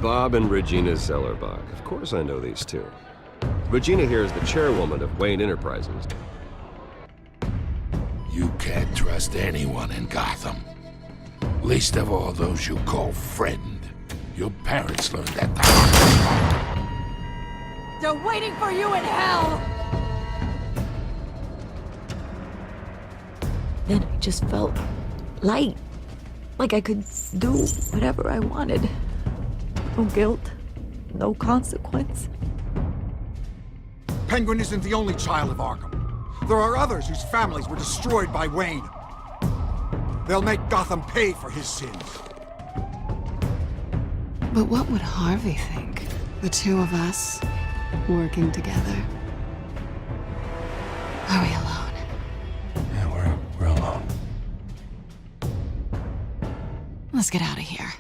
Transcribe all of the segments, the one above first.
Bob and Regina Zellerbach. Of course I know these two. Regina here is the chairwoman of Wayne Enterprises. You can't trust anyone in Gotham. Least of all those you call friend. Your parents learned that the hard way. They're waiting for you in hell! Then I just felt light. Like I could do whatever I wanted. No guilt, no consequence. Penguin isn't the only child of Arkham. There are others whose families were destroyed by Wayne. They'll make Gotham pay for his sins. But what would Harvey think? The two of us working together? Are we alone? Yeah, we're alone. Let's get out of here.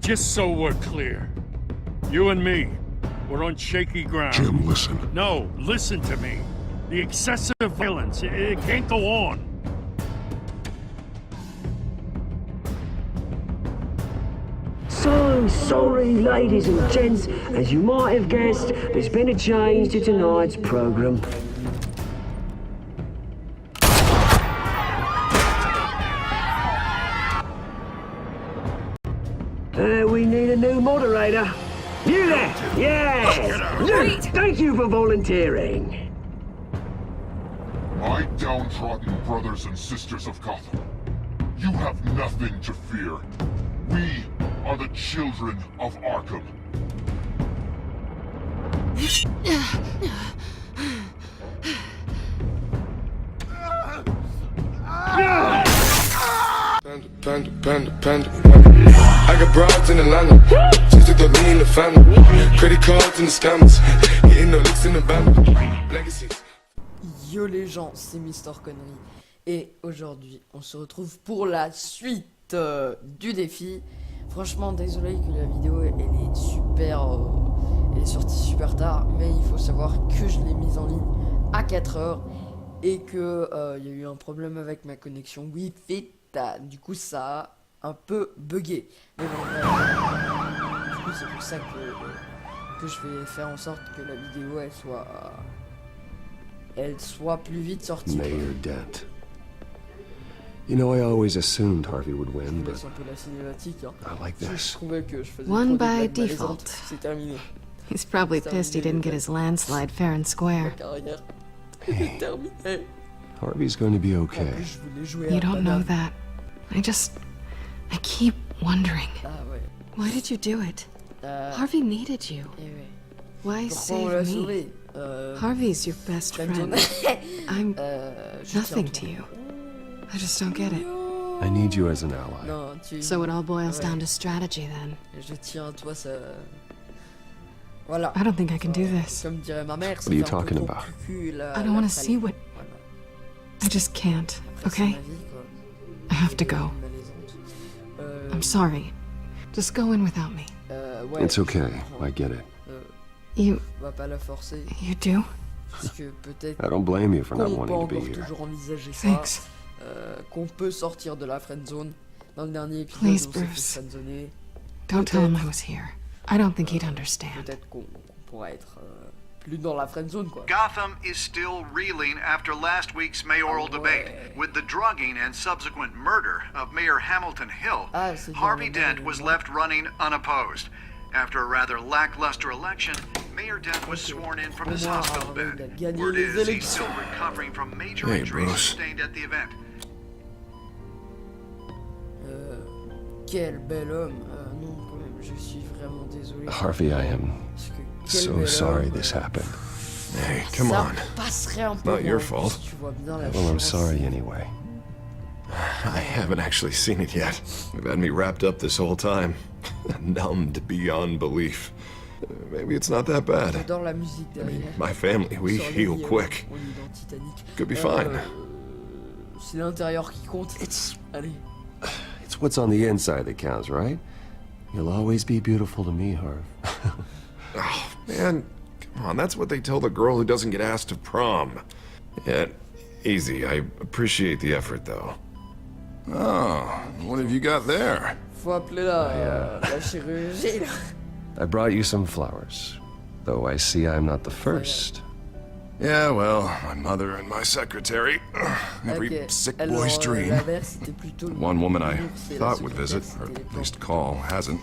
Just so we're clear, you and me, we're on shaky ground. Jim, listen. No, listen to me. The excessive violence, it can't go on. So sorry, ladies and gents. As you might have guessed, there's been a change to tonight's program. We need a new moderator. You there? Yes! Luke, thank you for volunteering. My downtrodden brothers and sisters of Gotham, you have nothing to fear. We are the children of Arkham. Panda. I got broads in Atlanta. Just to throw me in the family. Credit cards in the scammers. Getting no licks in the band. Legacies. Yo les gens, c'est Mister Connery. Et aujourd'hui, on se retrouve pour la suite du défi. Franchement, désolé que la vidéo elle est super. Elle est sortie super tard. Mais il faut savoir que je l'ai mise en ligne à 4 heures. Et que il y a eu un problème avec ma connexion Wi-Fi. Du coup, ça a un peu bugué. Mais bon, du coup, c'est pour ça que je vais faire en sorte que la vidéo elle soit plus vite sortie. Mayor Dent. You know, I always assumed Harvey would win, but un peu la cinématique, hein. I like this. Je trouvais que je faisais One trop de by blagues default. malaisantes. C'est terminé. He's probably pissed he didn't get his landslide fair and Ma square. carrière est terminée. Harvey's going to be En okay. plus, je voulais jouer You à don't know Paname. that. I keep wondering. Ah ouais. Why did you do it? Harvey needed you. Eh ouais. Why Pourquoi on l'a save me? sauvé Harvey's your best friend. I'm nothing to you. I just don't get it. I need you as an ally. Non, tu... So it all boils Ouais. down to strategy then. Je tiens à toi, ça... Voilà. I don't think I can do this. Comme dirait ma mère, What are you c'est un peu talking trop about? cucu, I don't want to see what... Voilà. I just can't, Après, c'est okay? ma vie, quoi. I have to go. Malaisante. I'm sorry. Just go in without me. Ouais, It's okay, je comprends. I get it. You On va pas la forcer, do? parce que peut-être I don't blame you for not qu'on peut wanting to be encore here. toujours envisager ça, Thanks. qu'on peut sortir de la friendzone. Dans le dernier épisode, Please, on s'est fait Bruce. friendzoner. Don't tell him I was here. I don't think he'd understand. Peut-être qu'on pourra être plus dans la friendzone, quoi. Gotham is still reeling after last week's mayoral debate, with the drugging and subsequent murder of Mayor Hamilton Hill. Ah, c'est bien, Harvey bien, Dent was bien. left running unopposed. After a rather lackluster election, Mayor Dent was sworn in from his Au moins, hospital Harvey, il a bed. gagné Word les is he's élections. still recovering from major Hey, injuries Bruce. sustained at the event. Quel bel homme. Non, quand même, je suis vraiment désolé. Harvey, I am Parce que quel so bel sorry homme. this happened. Hey, come Ça on. passerait un peu Not your moins, fault. Tu vois bien la Well, I'm chance. sorry anyway. I haven't actually seen it yet. They've had me wrapped up this whole time. Numbed beyond belief. Maybe it's not that bad. J'adore la musique derrière. My family, we Sur les heal vies, quick. on est dans Titanic. Could be fine. C'est l'intérieur qui compte. Allez. It's what's on the inside that counts, right? You'll always be beautiful to me, Harv. Oh, man, come on, that's what they tell the girl who doesn't get asked to prom. Yeah, easy. I appreciate the effort, though. Oh, what have you got there? Faut appeler la chirurgie, là. I brought you some flowers, though I see I'm not the first. Yeah, well, my mother and my secretary. Every sick boy's dream. One woman I thought would visit, or at least call, hasn't.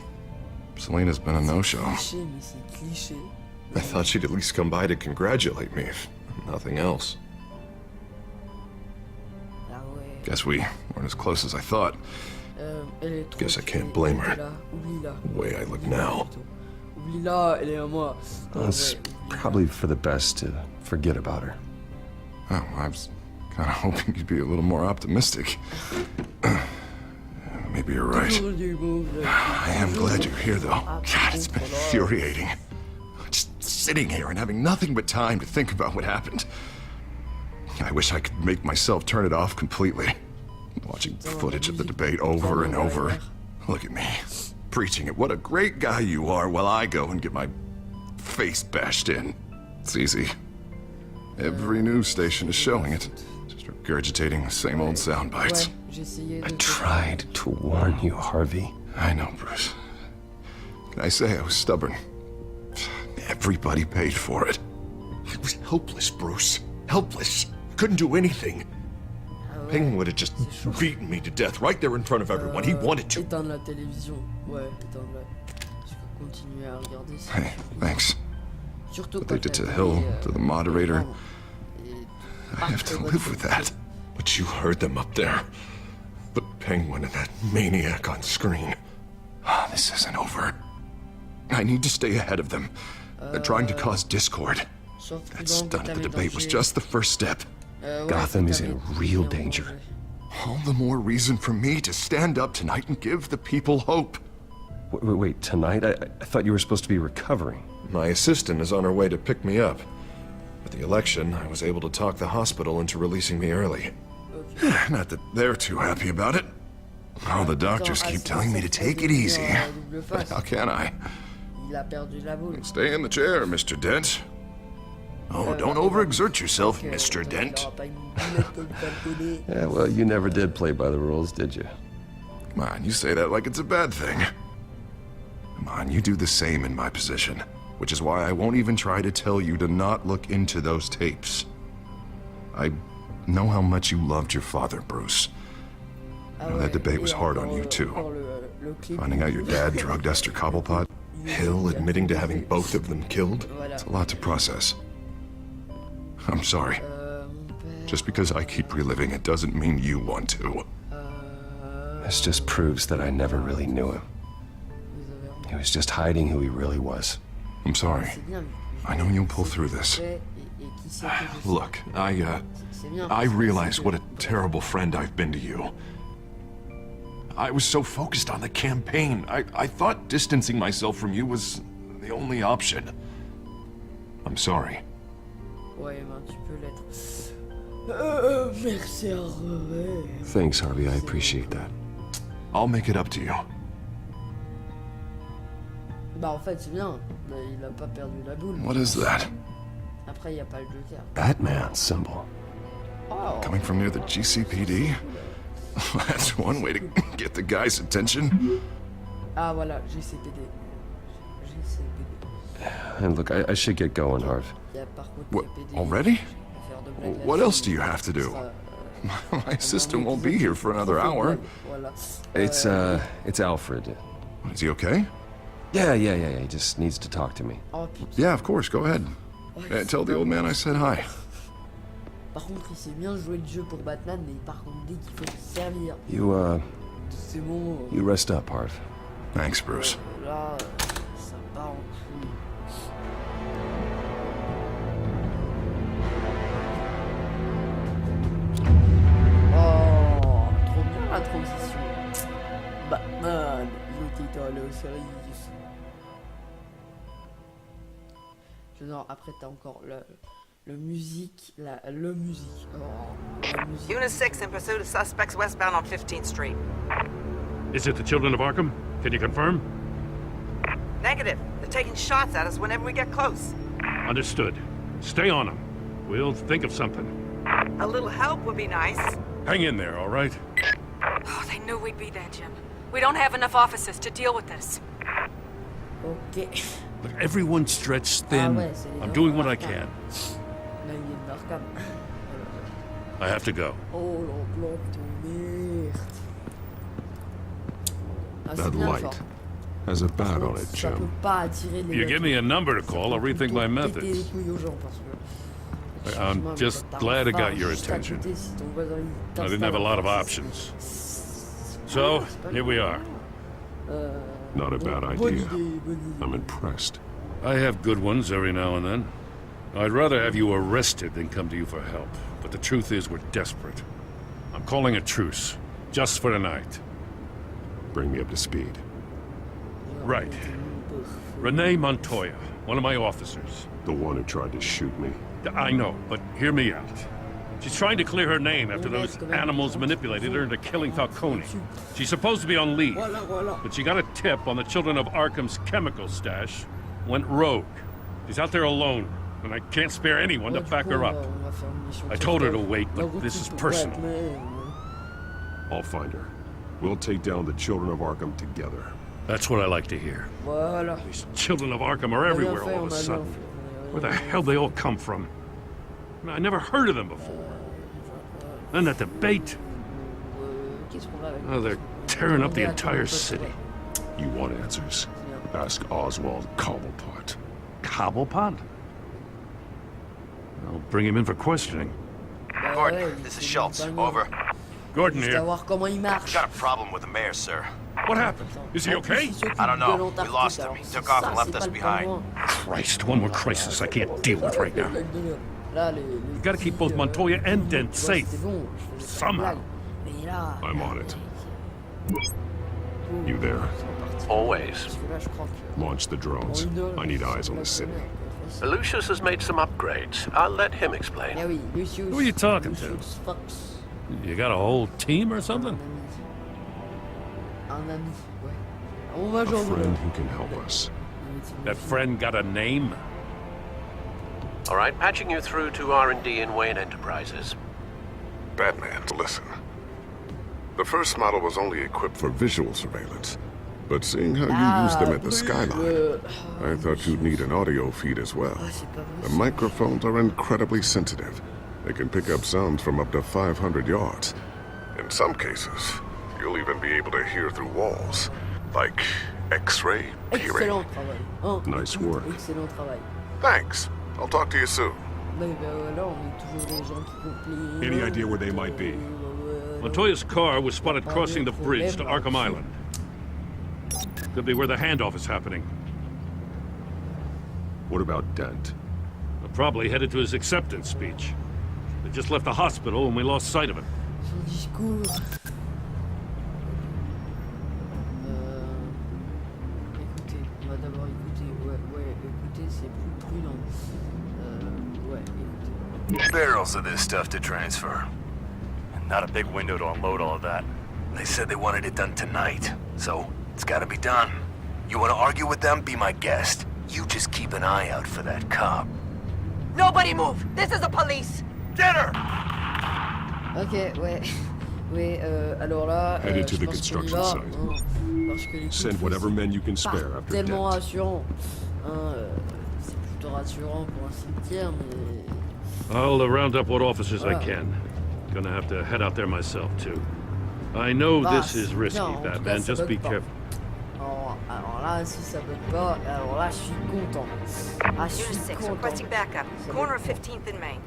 Selena's been a no-show. I thought she'd at least come by to congratulate me, if nothing else. Guess we weren't as close as I thought. Guess I can't blame her. The way I look now. Well, it's probably for the best to forget about her. Oh, I was kind of hoping you'd be a little more optimistic. Maybe you're right. I am glad you're here, though. God, it's been infuriating. Just sitting here and having nothing but time to think about what happened. I wish I could make myself turn it off completely. Watching footage of the debate over and over. Look at me, preaching it. What a great guy you are, while I go and get my face bashed in. It's easy. Every news station is showing it. Just regurgitating the same old sound bites. I tried to warn you, Harvey. I know, Bruce. Can I say I was stubborn? Everybody paid for it. I was helpless, Bruce. Helpless. Couldn't do anything. Penguin would have just beaten me to death right there in front of everyone. He wanted to. Éteindre la télévision. Ouais, éteindre-la. Je peux continuer à regarder ça. Hey, thanks. Surtout What they did to Hill, to the moderator. I have to live with that. But you heard them up there. The Penguin and that maniac on screen. This isn't over. I need to stay ahead of them. They're trying to cause discord. That stunt at the debate was just the first step. Gotham is in real danger. All the more reason for me to stand up tonight and give the people hope. Wait, tonight? I thought you were supposed to be recovering. My assistant is on her way to pick me up. At the election, I was able to talk the hospital into releasing me early. Not that they're too happy about it. All the doctors keep telling me to take it easy. But how can I? Stay in the chair, Mr. Dent. Oh, don't overexert yourself, Mr. Dent. Yeah, well, you never did play by the rules, did you? Come on, you say that like it's a bad thing. Come on, you do the same in my position. Which is why I won't even try to tell you to not look into those tapes. I know how much you loved your father, Bruce. I know that debate was hard on you, too. Finding out your dad drugged Esther Cobblepot, Hill admitting to having both of them killed, it's a lot to process. I'm sorry. Just because I keep reliving it doesn't mean you want to. This just proves that I never really knew him. He was just hiding who he really was. I'm sorry. I know you'll pull through this. Look, I realize what a terrible friend I've been to you. I was so focused on the campaign. I thought distancing myself from you was the only option. I'm sorry. Thanks, Harvey. I appreciate that. I'll make it up to you. Bah en fait c'est bien, il a pas perdu la boule. What is that? Après il y a pas le Joker. Batman symbol. Oh. Coming from near the GCPD? That's one way to get the guy's attention. Ah voilà, GCPD. GCPD. And look, I should get going, Harv. What, already? What else do you have to do? My assistant won't be here for another hour. It's Alfred. Is he okay? Yeah, he just needs to talk to me. Yeah, of course, go ahead. Tell the old man I said hi. Par contre, il sait bien jouer le jeu pour Batman, mais par contre, dès qu'il faut se servir. C'est bon. You rest up, Harv. Thanks, Bruce. Là, ça part en couille. Oh, trop bien la transition. Batman, le titre de la série. Non, après t'as encore le musique, le musique. Oh, la musique. Unit 6 in pursuit of suspects westbound on 15th Street. Is it the children of Arkham? Can you confirm? Negative. They're taking shots at us whenever we get close. Understood. Stay on them. We'll think of something. A little help would be nice. Hang in there, all right? Oh, they knew we'd be there, Jim. We don't have enough officers to deal with this. Ok. Look, everyone's stretched thin. ouais, c'est les I'm gens doing de what I Arkham. can. Là, il est de Arkham. I have to go. Oh, l'enveloppe de merde. Ah, c'est That bien light fort. has a bat on it, Ça peut Jim. pas attirer les You give me a number to call, I'll rethink my péter les methods. couilles aux gens parce que... I'm just glad I got your attention. I didn't have a lot of options. So, here we are. Not a bad idea. I'm impressed. I have good ones every now and then. I'd rather have you arrested than come to you for help. But the truth is, we're desperate. I'm calling a truce, just for tonight. Bring me up to speed. Right. Renee Montoya, one of my officers. The one who tried to shoot me. I know, but hear me out. She's trying to clear her name after those animals manipulated her into killing Falcone. She's supposed to be on leave, but she got a tip on the Children of Arkham's chemical stash, went rogue. She's out there alone, and I can't spare anyone to back her up. I told her to wait, but this is personal. I'll find her. We'll take down the Children of Arkham together. That's what I like to hear. Voilà. These Children of Arkham are everywhere all of a sudden. Where the hell they all come from? I never heard of them before. And that debate. Oh, they're tearing up the entire city. You want answers? Ask Oswald Cobblepot. Cobblepot? I'll bring him in for questioning. Gordon, this is Schultz. Over. Gordon here. Got a problem with the mayor, sir. What happened? Is he okay? I don't know. We lost him. He took off and left us behind. Christ, one more crisis I can't deal with right now. We've got to keep both Montoya and Dent safe. Somehow. I'm on it. You there? Always. Launch the drones. I need eyes on the city. Lucius has made some upgrades. I'll let him explain. Who are you talking to? You got a whole team or something? A friend who can help us. That friend got a name? All right, patching you through to R&D in Wayne Enterprises. Batman, listen. The first model was only equipped for visual surveillance. But seeing how you used them at the Skyline, I thought you'd need an audio feed as well. The microphones are incredibly sensitive. They can pick up sounds from up to 500 yards. In some cases, you'll even be able to hear through walls. Like X-ray peering. Nice work. Thanks. I'll talk to you soon. Any idea where they might be? Montoya's car was spotted crossing the bridge to Arkham Island. Could be where the handoff is happening. What about Dent? They're probably headed to his acceptance speech. They just left the hospital and we lost sight of him. Barrels of this stuff to transfer. And not a big window to unload all of that. They said they wanted it done tonight, so it's gotta be done. You wanna argue with them? Be my guest. You just keep an eye out for that cop. Nobody move! This is the police! Get her! Ok, ouais. Oui, alors là, Headed to je the pense qu'on y construction va, site. parce que les Send whatever men you can spare after tellement Dent. rassurant. C'est plutôt rassurant pour un cimetière, mais... I'll round up what officers I Voilà. can. Gonna have to head out there myself, too. I know this is risky, non, en tout cas, Batman. ça Just bug be pas. careful. Alors là, si ça bug pas, alors là, je suis content. Ah, je suis Unit 6, content. requesting backup. Corner of 15th and Main.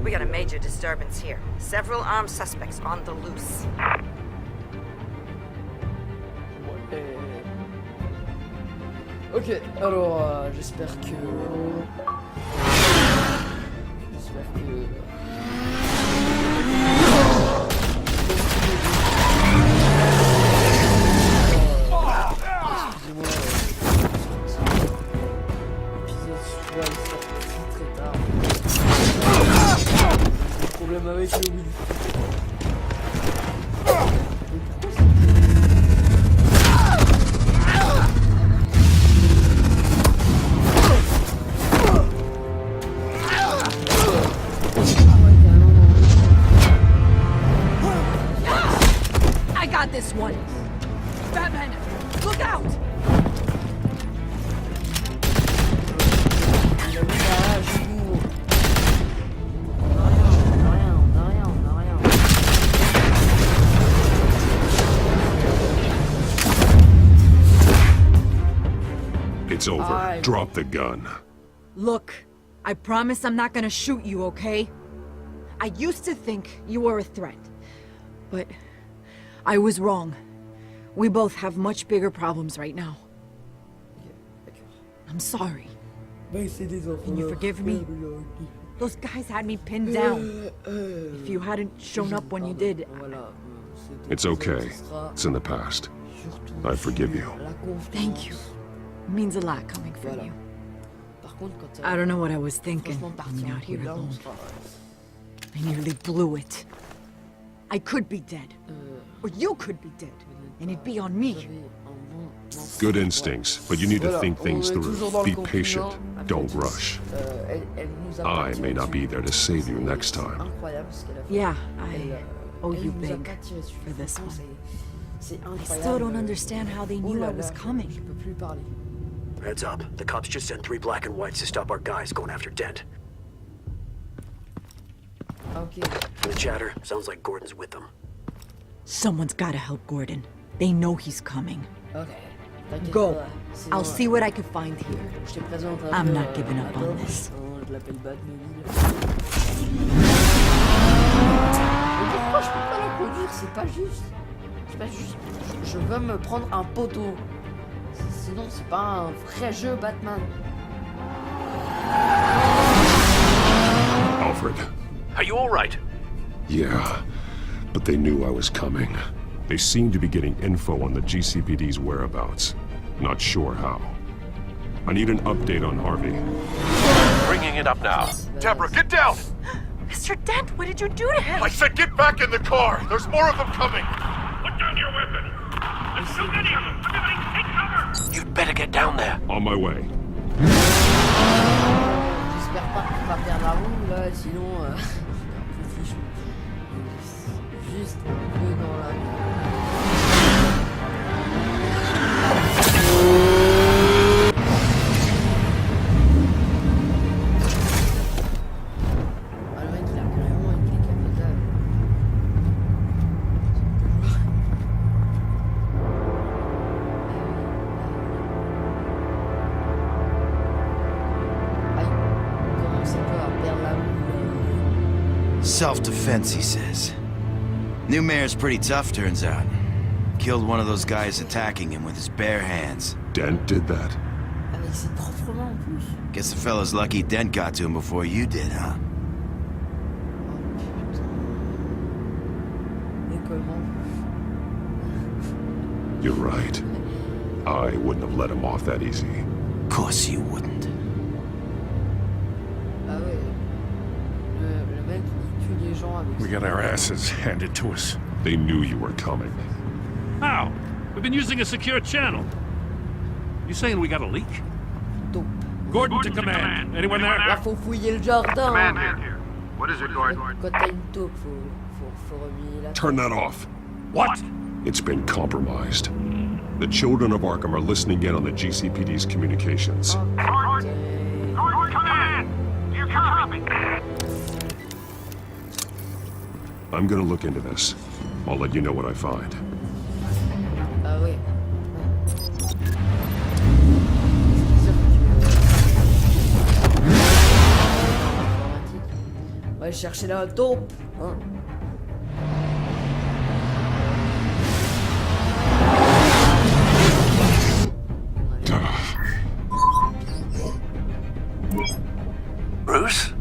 We got a major disturbance here. Several armed suspects on the loose. Ok, alors j'espère que... Excusez-moi, l'épisode soit est sorti très tard. J'ai un problème avec le Wii. got this one. Batman, look out! It's over. Drop the gun. Look, I promise I'm not gonna shoot you, okay? I used to think you were a threat, but I was wrong. We both have much bigger problems right now. I'm sorry. Can you forgive me? Those guys had me pinned down. If you hadn't shown up when you did... It's okay. It's in the past. I forgive you. Thank you. It means a lot coming from you. I don't know what I was thinking coming out here alone. I nearly blew it. I could be dead. Or you could be dead. And it'd be on me. Good instincts, but you need to think things through. Be patient. Don't rush. I may not be there to save you next time. Yeah, I owe you big for this one. I still don't understand how they knew I was coming. Heads up. The cops just sent 3 black and whites to stop our guys going after Dent. Okay. The chatter sounds like Gordon's with them. Someone's gotta help Gordon. They know he's coming. Okay. Go. I'll see what I can find here. I'm not giving up on this. Je l'appelle BATMAN. Pourquoi je peux pas la conduire? C'est pas juste. C'est pas juste. Je veux me prendre un poteau. Sinon, c'est pas un vrai jeu Batman. Alfred. Are you all right? Yeah, but they knew I was coming. They seem to be getting info on the GCPD's whereabouts. Not sure how. I need an update on Harvey. Bringing it up now. Deborah, get down! Mr. Dent, what did you do to him? I said get back in the car! There's more of them coming! Put down your weapon! There's too many of them! Everybody take cover! You'd better get down there. On my way. J'espère pas qu'on va perdre la roue là, sinon c'est un peu fichu. Juste un peu dans la... Ah, le mec il a carrément une clé capotable. Self-defense, he says. New mayor's pretty tough, turns out. Killed one of those guys attacking him with his bare hands. Dent did that? Avec ses propres mains en plus. Guess the fella's lucky Dent got to him before you did, huh? You're right. I wouldn't have let him off that easy. Of course you wouldn't. Ah ouais. Le mec il tue les gens avec... We got our asses handed to us. They knew you were coming. How? We've been using a secure channel. You saying we got a leak? Dope. Gordon to command. Anyone there? Là faut fouiller le jardin. Command here. What is it, Gordon? Quand t'as une taupe, faut remuer la... Turn that off. What? It's been compromised. The children of Arkham are listening in on the GCPD's communications. Gordon, command! You copy? I'm gonna look into this. I'll let you know what I find. Ah oui. On va aller chercher la taupe. Hein. Bruce?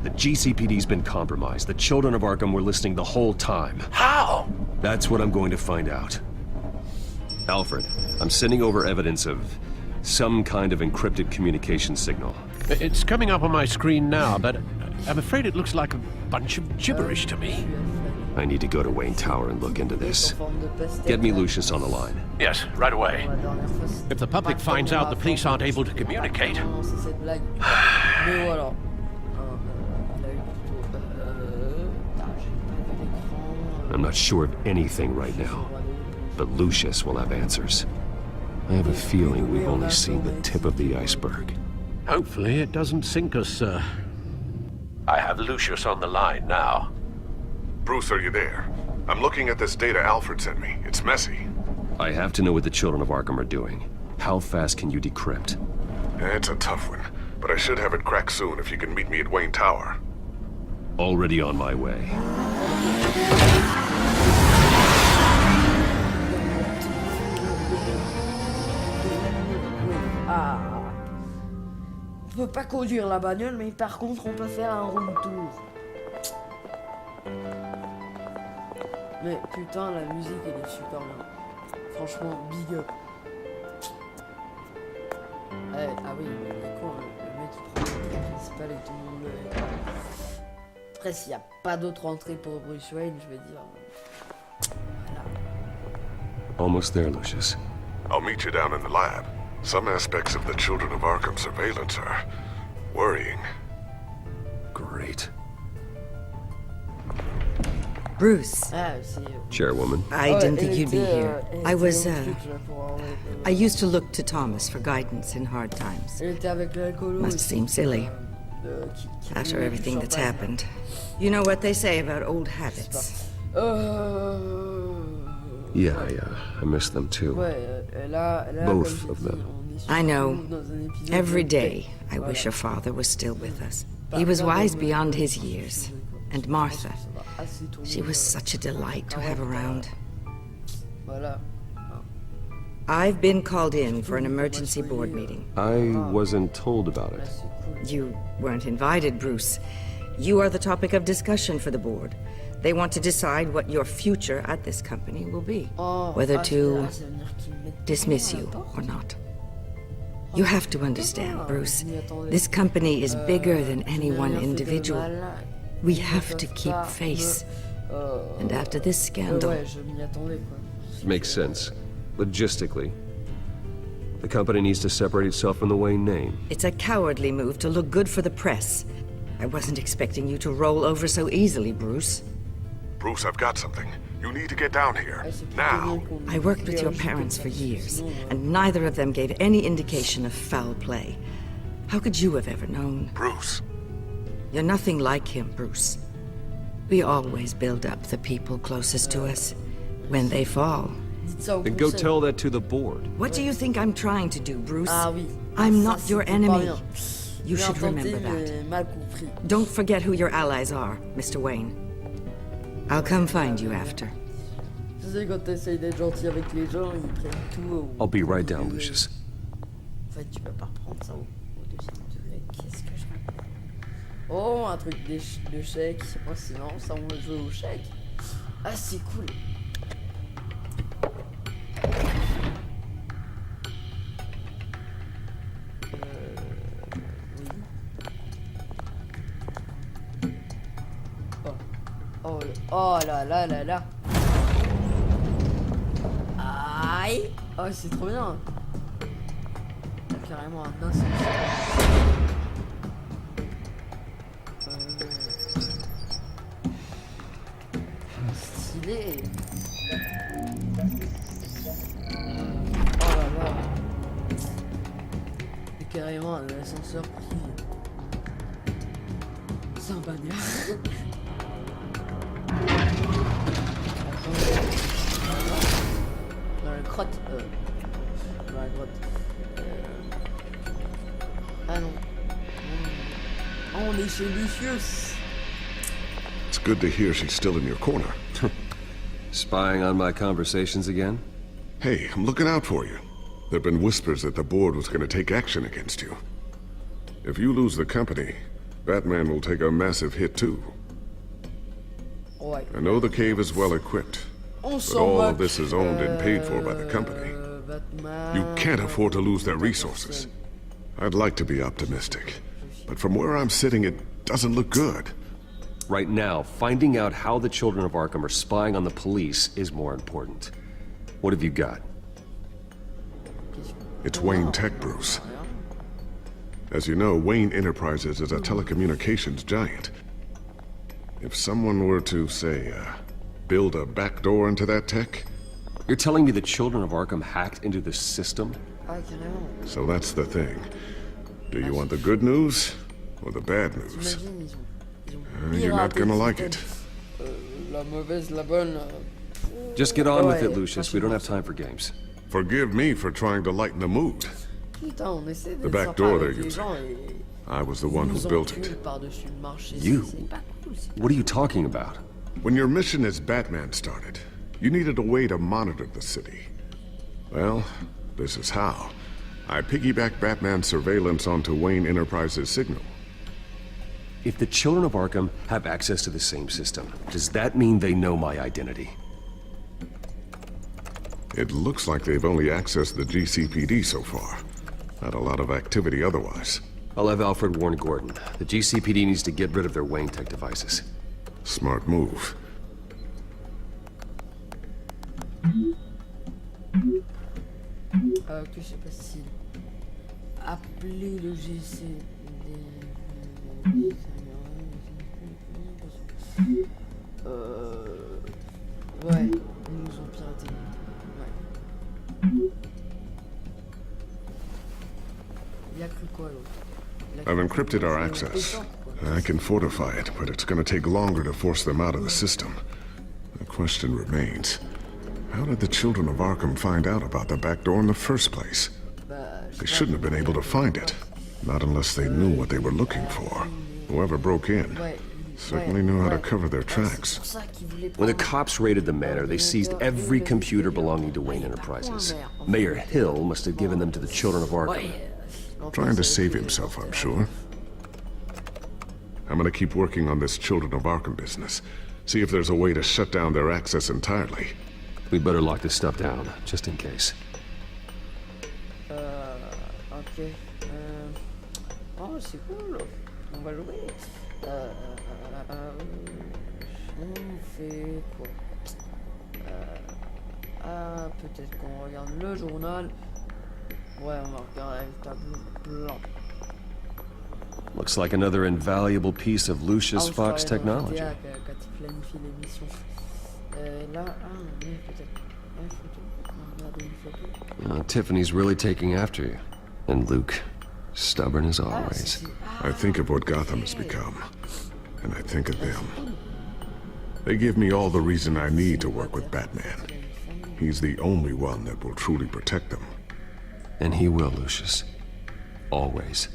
The GCPD's been compromised. The children of Arkham were listening the whole time. How? That's what I'm going to find out. Alfred, I'm sending over evidence of some kind of encrypted communication signal. It's coming up on my screen now, but I'm afraid it looks like a bunch of gibberish to me. I need to go to Wayne Tower and look into this. Get me Lucius on the line. Yes, right away. If the public finds out the police aren't able to communicate... Mais voilà. I'm not sure of anything right now, but Lucius will have answers. I have a feeling we've only seen the tip of the iceberg. Hopefully it doesn't sink us, sir. I have Lucius on the line now. Bruce, are you there? I'm looking at this data Alfred sent me. It's messy. I have to know what the children of Arkham are doing. How fast can you decrypt? It's a tough one, but I should have it cracked soon if you can meet me at Wayne Tower. Already on my way. Ah. On peut pas conduire la bagnole, mais par contre on peut faire un room tour. Mais putain, la musique elle est super bien. Franchement, big up. Ouais, ah oui, mais quoi, le mec il prend l'entrée principale et tout le monde le... Après, s'il n'y a pas d'autre entrée pour Bruce Wayne, je vais dire... Voilà. Almost there, Lucius. I'll meet you down in the lab. Some aspects of the Children of Arkham surveillance are worrying. Great. Bruce. Chairwoman. I didn't think you'd be here. I used to look to Thomas for guidance in hard times. Must seem silly. After everything that's happened. You know what they say about old habits. Yeah, I miss them too. Both of them. I know. Every day, I wish your father was still with us. He was wise beyond his years. And Martha, she was such a delight to have around. I've been called in for an emergency board meeting. I wasn't told about it. You weren't invited, Bruce. You are the topic of discussion for the board. They want to decide what your future at this company will be. Whether to dismiss you or not. You have to understand, Bruce. This company is bigger than any one individual. We have to keep face. And after this scandal... Makes sense. Logistically. The company needs to separate itself from the Wayne name. It's a cowardly move to look good for the press. I wasn't expecting you to roll over so easily, Bruce. Bruce, I've got something. You need to get down here. Now. I worked with your parents for years, and neither of them gave any indication of foul play. How could you have ever known? Bruce. You're nothing like him, Bruce. We always build up the people closest to us. When they fall... Then go tell that to the board. What do you think I'm trying to do, Bruce? I'm not your enemy. You should remember that. Don't forget who your allies are, Mr. Wayne. I'll come find you after. I'll be right down, Lucius. En fait, tu peux pas prendre ça au deuxième degré. Qu'est-ce que je... Oh, un truc de chèque. Oh, sinon, ça, on va jouer au chèque. Ah, c'est cool. Oh là là là là. Aïe. Oh, c'est trop bien. Il y a carrément un ascenseur. Stylé. Oh là là. Il y a carrément un ascenseur privé. C'est un bagnard. Dans la grotte. Dans la grotte. Ah non. Oh, on est chez Lucius. It's good to hear she's still in your corner. Spying on my conversations again? Hey, I'm looking out for you. There've been whispers that the board was going to take action against you. If you lose the company, Batman will take a massive hit too. I know the cave is well equipped, but all of this is owned and paid for by the company. You can't afford to lose their resources. I'd like to be optimistic, but from where I'm sitting, it doesn't look good. Right now, finding out how the children of Arkham are spying on the police is more important. What have you got? It's Wayne Tech, Bruce. As you know, Wayne Enterprises is a telecommunications giant. If someone were to, say, build a backdoor into that tech? You're telling me the children of Arkham hacked into the system? So that's the thing. Do you want the good news or the bad news? You're not gonna like it. La mauvaise, la bonne. Just get on with it, Lucius. We don't have time for games. Forgive me for trying to lighten the mood. The back door they're using. I was the one who built it. You? What are you talking about? When your mission as Batman started, you needed a way to monitor the city. Well, this is how. I piggybacked Batman's surveillance onto Wayne Enterprises' signal. If the children of Arkham have access to the same system, does that mean they know my identity? It looks like they've only accessed the GCPD so far. Not a lot of activity otherwise. I'll have Alfred warn Gordon. The GCPD needs to get rid of their Wayne Tech devices. Smart move. Que se passe-t-il? Appelez le GCPD. Ouais, ils nous ont piraté. Ouais. Il a cru quoi l'autre? I've encrypted our access. I can fortify it, but it's gonna take longer to force them out of the system. The question remains, how did the children of Arkham find out about the back door in the first place? They shouldn't have been able to find it. Not unless they knew what they were looking for. Whoever broke in certainly knew how to cover their tracks. When the cops raided the manor, they seized every computer belonging to Wayne Enterprises. Mayor Hill must have given them to the children of Arkham. Trying to save himself, I'm sure. I'm gonna keep working on this Children of Arkham business. See if there's a way to shut down their access entirely. We better lock this stuff down, just in case. Ok. Oh, c'est cool. On va jouer. On fait quoi? Peut-être qu'on regarde le journal. Ouais, on va regarder le tableau blanc. Looks like another invaluable piece of Lucius Fox technology. Quand il planifie l'émission. Là, oui, peut-être. Une photo. On va regarder une photo. Tiffany's really taking after you. And Luke, stubborn as always. I think of what Gotham has become, and I think of them. They give me all the reason I need to work with Batman. He's the only one that will truly protect them. And he will, Lucius. Always.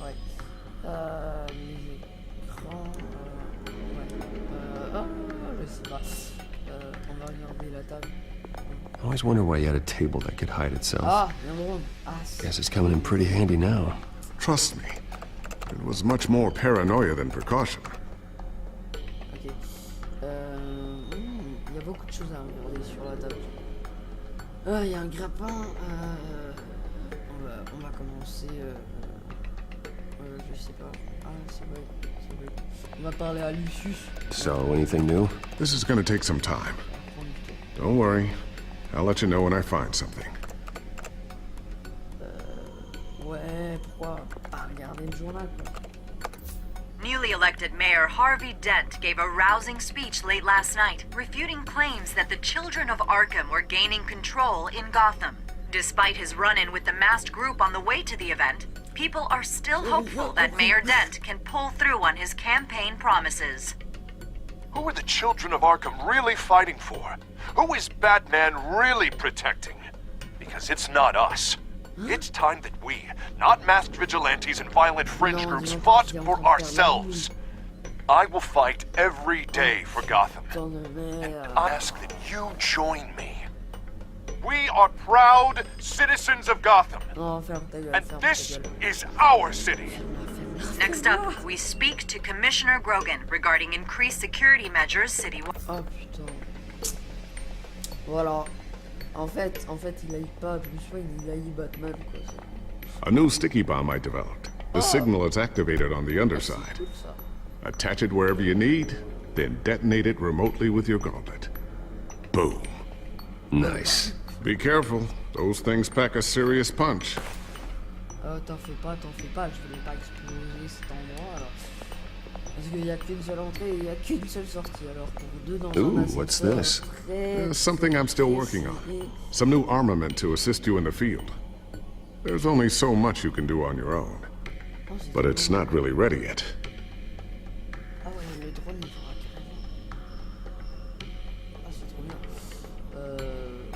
Ouais. Les écrans. Je sais pas. On va regarder la table. I always wonder why you had a table that could hide itself. Guess it's coming in pretty handy now. Trust me, it was much more paranoia than precaution. Ok. Il y a beaucoup de choses à regarder sur la table. Il y a un grappin. On va commencer. Je sais pas. C'est vrai. On va parler à Lucius. So, anything new? This is gonna take some time. Don't worry. I'll let you know when I find something. Ouais, pourquoi pas regarder le journal, quoi. Newly elected Mayor Harvey Dent gave a rousing speech late last night, refuting claims that the children of Arkham were gaining control in Gotham. Despite his run-in with the masked group on the way to the event, people are still hopeful that Mayor Dent can pull through on his campaign promises. Who are the children of Arkham really fighting for? Who is Batman really protecting? Because it's not us. It's time that we, not masked vigilantes and violent fringe groups, fought for ourselves. I will fight every day for Gotham. And I ask that you join me. We are proud citizens of Gotham. And this is our city. Next up, we speak to Commissioner Grogan regarding increased security measures citywide. Oh putain. Voilà. En fait, il haït pas Bruce Wayne, il haït Batman, quoi. A new sticky bomb I developed. The signal is activated on the underside. Attach it wherever you need, then detonate it remotely with your gauntlet. Boom. Nice. Be careful. Those things pack a serious punch. T'en fais pas, je voulais pas exploser cet endroit, alors. Parce qu'il n'y a qu'une seule entrée et il n'y a qu'une seule sortie. Alors pour deux dans Ooh, un what's ascenseur this? très, Something I'm still working on. Some new armament to assist you in the field. There's only so much you can do on your own. But it's not really ready yet. Ah ouais, le drone il faudra carrément. Ah c'est trop bien.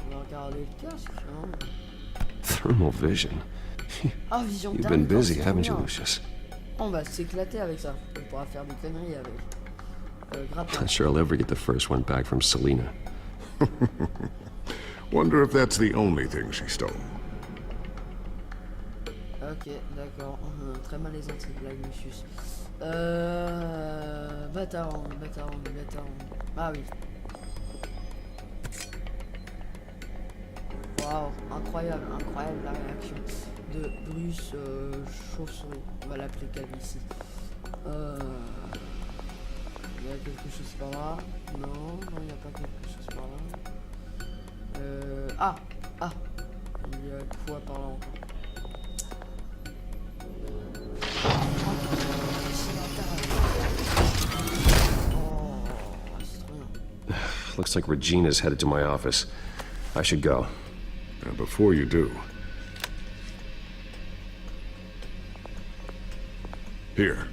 On va regarder le casque, hein. Thermal vision. Ah, vision You've been thermique, busy, c'est trop haven't you, bien. Lucius? On va s'éclater avec ça. On pourra faire des conneries avec. Grappin. Not sure I'll ever get the first one back from Selena. Wonder if that's the only thing she stole. Ok, d'accord. Très malaisante cette blague, monsieur. Bâtard. Ah oui. Waouh, incroyable la réaction de Bruce Chauve-souris. On va l'appeler Calme ici. Il y a quelque chose par là. Non, il n'y a pas quelque chose par là. Ah, il y a quoi par là encore. Looks like Regina's headed to my office. I should go. And before you do... Here.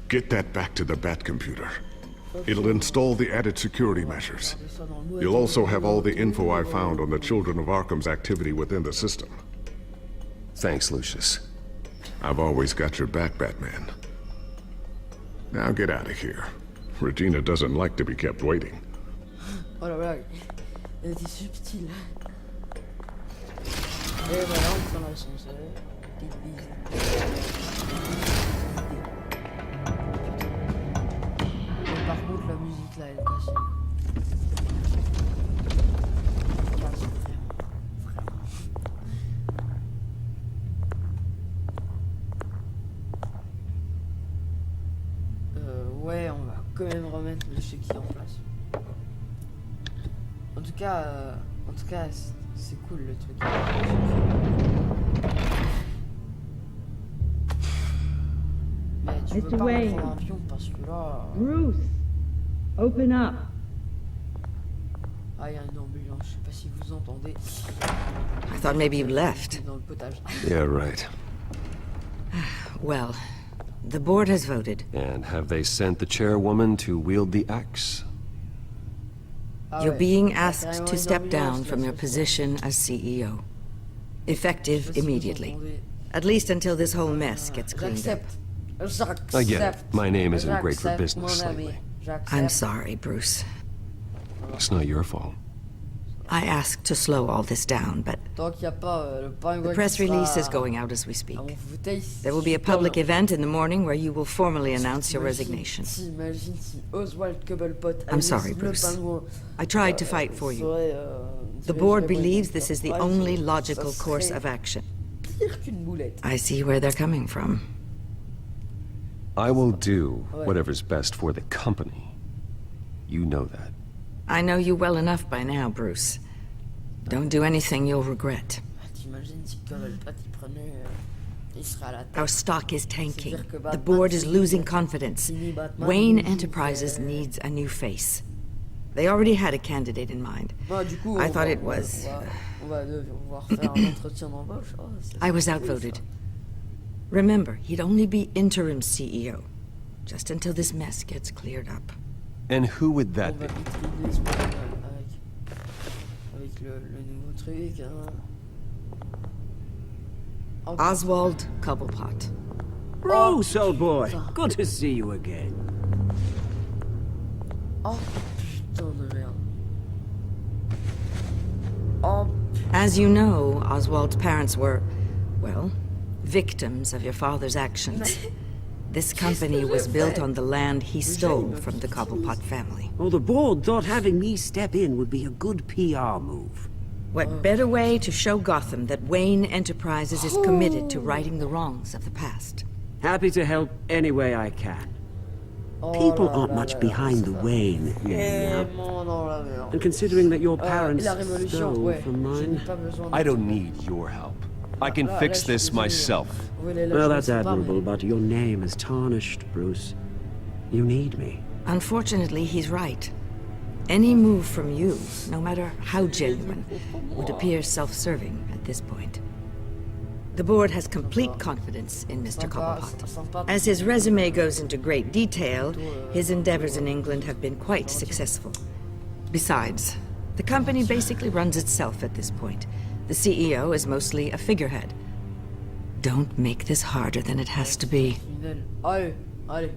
Get that back to the Bat computer. It'll install the added security measures. You'll also have all the info I found on the Children of Arkham's activity within the system. Thanks, Lucius. I've always got your back, Batman. Now get out of here. Regina doesn't like to be kept waiting. Oh là là, elle était subtile. Et voilà, on prend l'ascenseur. Petite bise. Mais par contre, la musique là, elle passe. Ouais, on va quand même remettre le chéquier en place. En tout cas, c'est cool le truc. Mais tu veux pas prendre un avion parce que là... Bruce, open up. Ah, il y a une ambulance, je sais pas si vous entendez. I thought maybe you left. Dans le potage. Yeah, right. Well, the board has voted. And have they sent the chairwoman to wield the axe? You're being asked to step down from your position as CEO. Effective immediately. At least until this whole mess gets cleaned up. I get it. My name isn't great for business lately. I'm sorry, Bruce. It's not your fault. I asked to slow all this down, but the press release is going out as we speak. There will be a public event in the morning where you will formally announce your resignation. I'm sorry, Bruce. I tried to fight for you. The board believes this is the only logical course of action. I see where they're coming from. I will do whatever's best for the company. You know that. I know you well enough by now, Bruce. Don't do anything you'll regret. Our stock is tanking. The board is losing confidence. Wayne Enterprises needs a new face. They already had a candidate in mind. I thought it was... I was outvoted. Remember, he'd only be interim CEO, just until this mess gets cleared up. And who would that be? Oswald Cobblepot. Bruce, old boy. Good to see you again. Oh, putain de merde. Oh. As you know, Oswald's parents were, well, victims of your father's actions. This company was built on the land he stole from the Cobblepot family. Well, the board thought having me step in would be a good PR move. What better way to show Gotham that Wayne Enterprises is committed to righting the wrongs of the past? Happy to help any way I can. People aren't much behind the Wayne, you know. And considering that your parents stole from mine... I don't need your help. I can fix this myself. Well, that's admirable, but your name is tarnished, Bruce. You need me. Unfortunately, he's right. Any move from you, no matter how genuine, would appear self-serving at this point. The board has complete confidence in Mr. Cobblepot. As his resume goes into great detail, his endeavors in England have been quite successful. Besides, the company basically runs itself at this point. The CEO is mostly a figurehead. Don't make this harder than it has to be. Allez, allez,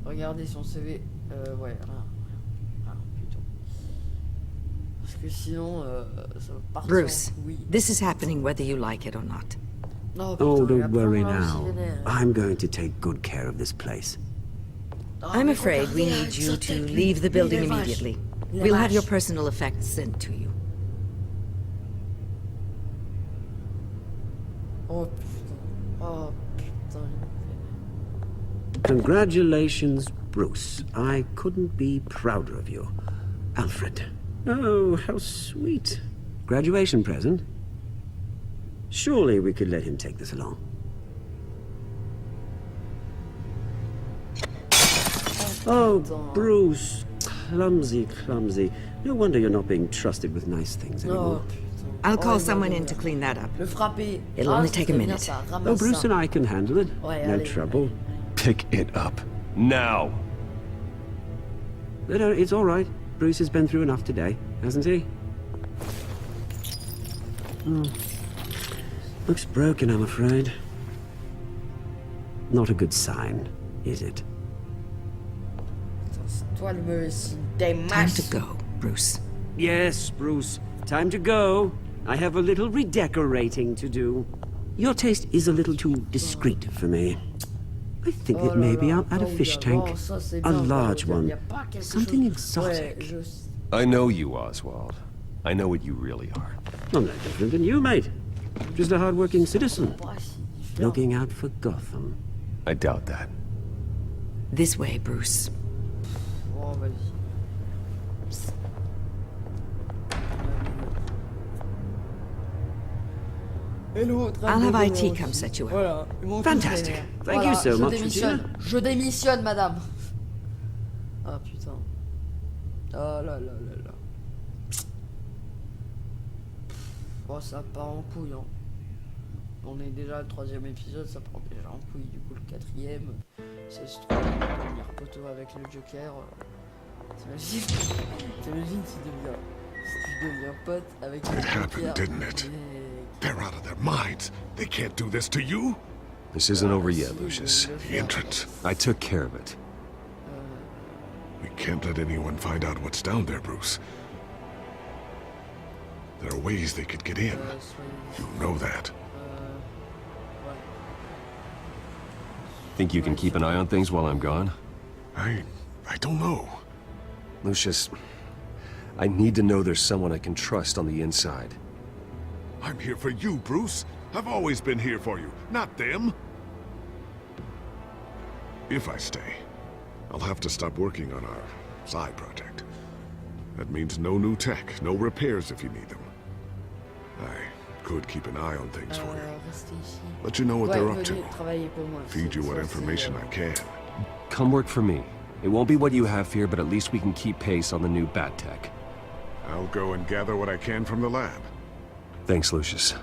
regardez son CV. Ouais, putain. Parce que sinon, ça va partir. Bruce, this is happening whether you like it or not. Oh, don't worry now. I'm going to take good care of this place. I'm afraid we need you to leave the building immediately. We'll have your personal effects sent to you. Oh putain. Oh putain. Congratulations, Bruce. I couldn't be prouder of you. Alfred. Oh, how sweet. Graduation present? Surely we could let him take this along. Oh, Bruce. Clumsy, clumsy. No wonder you're not being trusted with nice things anymore. I'll call someone in to clean that up. It'll only take a minute. Oh, Bruce and I can handle it. No trouble. Pick it up. Now! No, it's all right. Bruce has been through enough today, hasn't he? Looks broken, I'm afraid. Not a good sign, is it? Time to go, Bruce. Yes, Bruce. Time to go. I have a little redecorating to do. Your taste is a little too discreet for me. I think that maybe I'll add a fish tank. A large one. Something exotic. I know you, Oswald. I know what you really are. I'm no different than you, mate. Just a hard-working citizen. Looking out for Gotham. I doubt that. This way, Bruce. I'll have IT come set you up. Fantastic. Thank you so much, Je démissionne, madame. Ah, putain. Oh là là là là. Bon, ça part en couille, hein. On est déjà le 3e épisode, ça part déjà en couille. Du coup, le 4e, c'est ce truc de devenir poteau avec le Joker. T'imagines si tu deviens pote avec le Joker. It happened, didn't it? They're out of their minds. They can't do this to you. This isn't over yet, Lucius. The entrance. I took care of it. We can't let anyone find out what's down there, Bruce. There are ways they could get in. You know that. Think you can keep an eye on things while I'm gone? I don't know. Lucius, I need to know there's someone I can trust on the inside. I'm here for you, Bruce. I've always been here for you, not them. If I stay, I'll have to stop working on our side project. That means no new tech, no repairs if you need them. I could keep an eye on things for you. Let you know what they're up to. Feed you what information I can. Come work for me. It won't be what you have here, but at least we can keep pace on the new bat tech. I'll go and gather what I can from the lab. Thanks, Lucius.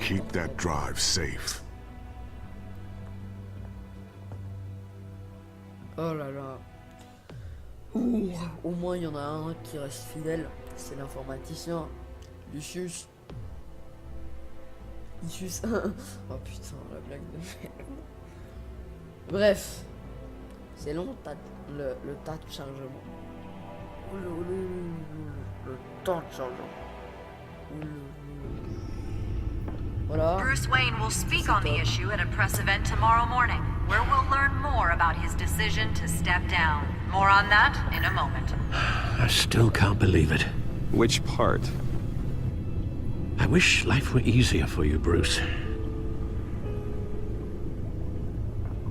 Keep that drive safe. Oh là là. Ouh, au moins il y en a un qui reste fidèle. C'est l'informaticien. Lucius. Lucius. Oh putain, la blague de merde. Bref. C'est long le tas de chargement. Le temps de chargement. Voilà. Bruce Wayne will speak on the issue at a press event tomorrow morning, where we'll learn more about his decision to step down. More on that in a moment. I still can't believe it. Which part? I wish life were easier for you, Bruce.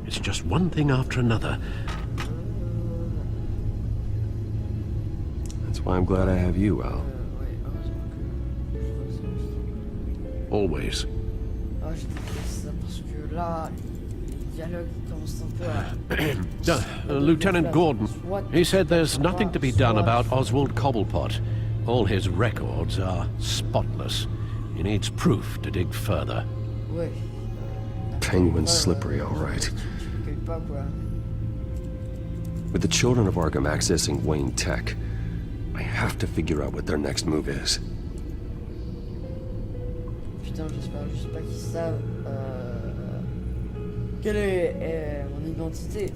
It's just one thing after another. That's why I'm glad I have you, Al. Always. Ah, je déteste ça parce que là, dialogue commence un peu à... Lieutenant Gordon, he said there's nothing to be done about Oswald Cobblepot. All his records are spotless. He needs proof to dig further. Ouais. Penguin's slippery, all right. With the children of Arkham accessing Wayne Tech, I have to figure out what their next move is. Putain, j'espère juste pas qu'ils savent quelle est mon identité.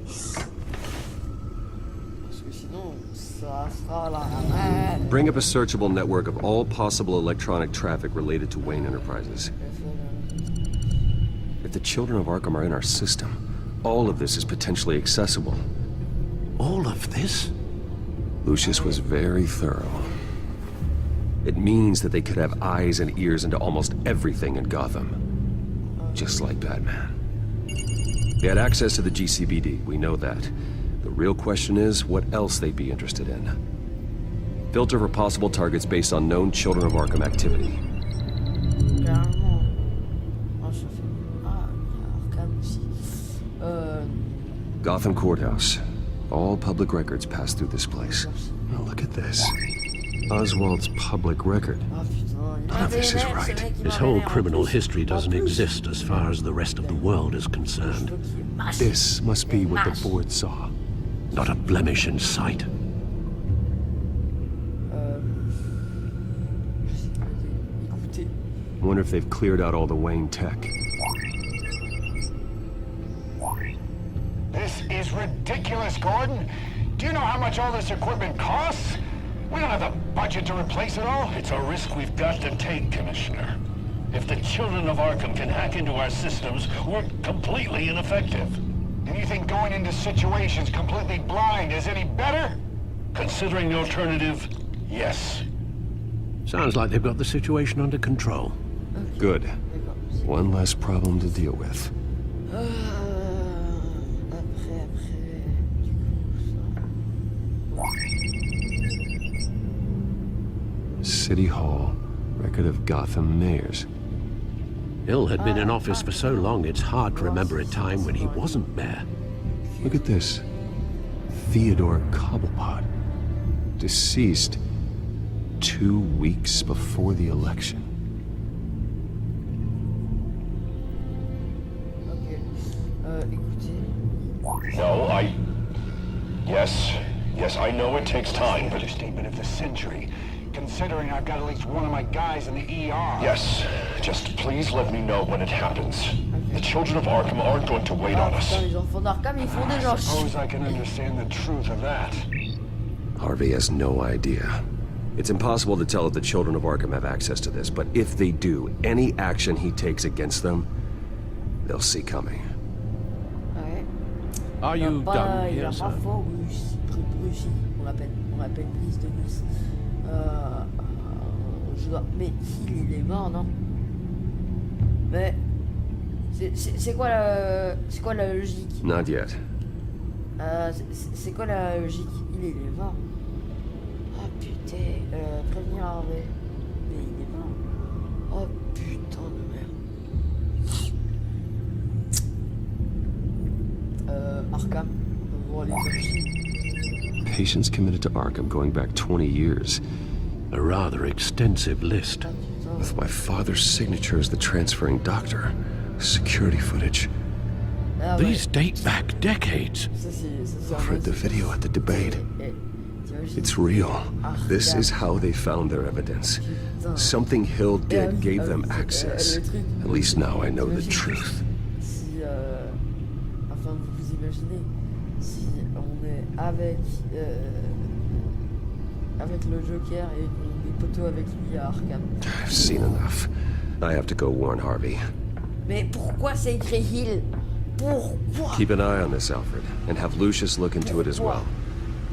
Parce que sinon, ça sera la merde. Bring up a searchable network of all possible electronic traffic related to Wayne Enterprises. If the children of Arkham are in our system, all of this is potentially accessible. All of this? Lucius was very thorough. It means that they could have eyes and ears into almost everything in Gotham. Just like Batman. They had access to the GCPD, we know that. The real question is, what else they'd be interested in. Filter for possible targets based on known Children of Arkham activity. Gotham Courthouse. All public records pass through this place. Oh, look at this. Oswald's public record. None of this is right. His whole criminal history doesn't exist as far as the rest of the world is concerned. This must be what the board saw. Not a blemish in sight. Wonder if they've cleared out all the Wayne tech. This is ridiculous, Gordon. Do you know how much all this equipment costs? We don't have the budget to replace it all. It's a risk we've got to take, Commissioner. If the children of Arkham can hack into our systems, we're completely ineffective. And you think going into situations completely blind is any better? Considering the alternative, yes. Sounds like they've got the situation under control. Good. One less problem to deal with. City Hall. Record of Gotham mayors. Hill had been in office for so long, it's hard to remember a time when he wasn't mayor. Look at this. Theodore Cobblepot. Deceased 2 weeks before the election. No, Yes, I know it takes time, but... Statement of the century. Considering I've got at least one of my guys in the ER. Yes, just please let me know when it happens. The children of Arkham aren't going to wait on us. I suppose I can understand the truth of that. Harvey has no idea. It's impossible to tell if the children of Arkham have access to this, but if they do, any action he takes against them, they'll see coming. Are you done here, sir? On l'appelle prise de Nice. Mais il est mort, non? Mais c'est quoi la logique? Not yet. C'est quoi la logique? Il est mort. Ah putain, prévenir Harvey. Mais il est mort. Oh putain de merde. Arkham. On va voir les Patients committed to Arkham going back 20 years. A rather extensive list. With my father's signature as the transferring doctor. Security footage. These date back decades. I've read the video at the debate. It's real. This is how they found their evidence. Something Hill did gave them access. At least now I know the truth. Enfin, vous imaginez, si on est avec le Joker et des poteaux avec lui à Arkham. I've seen enough. I have to go warn Harvey. Mais pourquoi c'est écrit Hill? Pourquoi? Keep an eye on this, Alfred, and have Lucius look into it as well.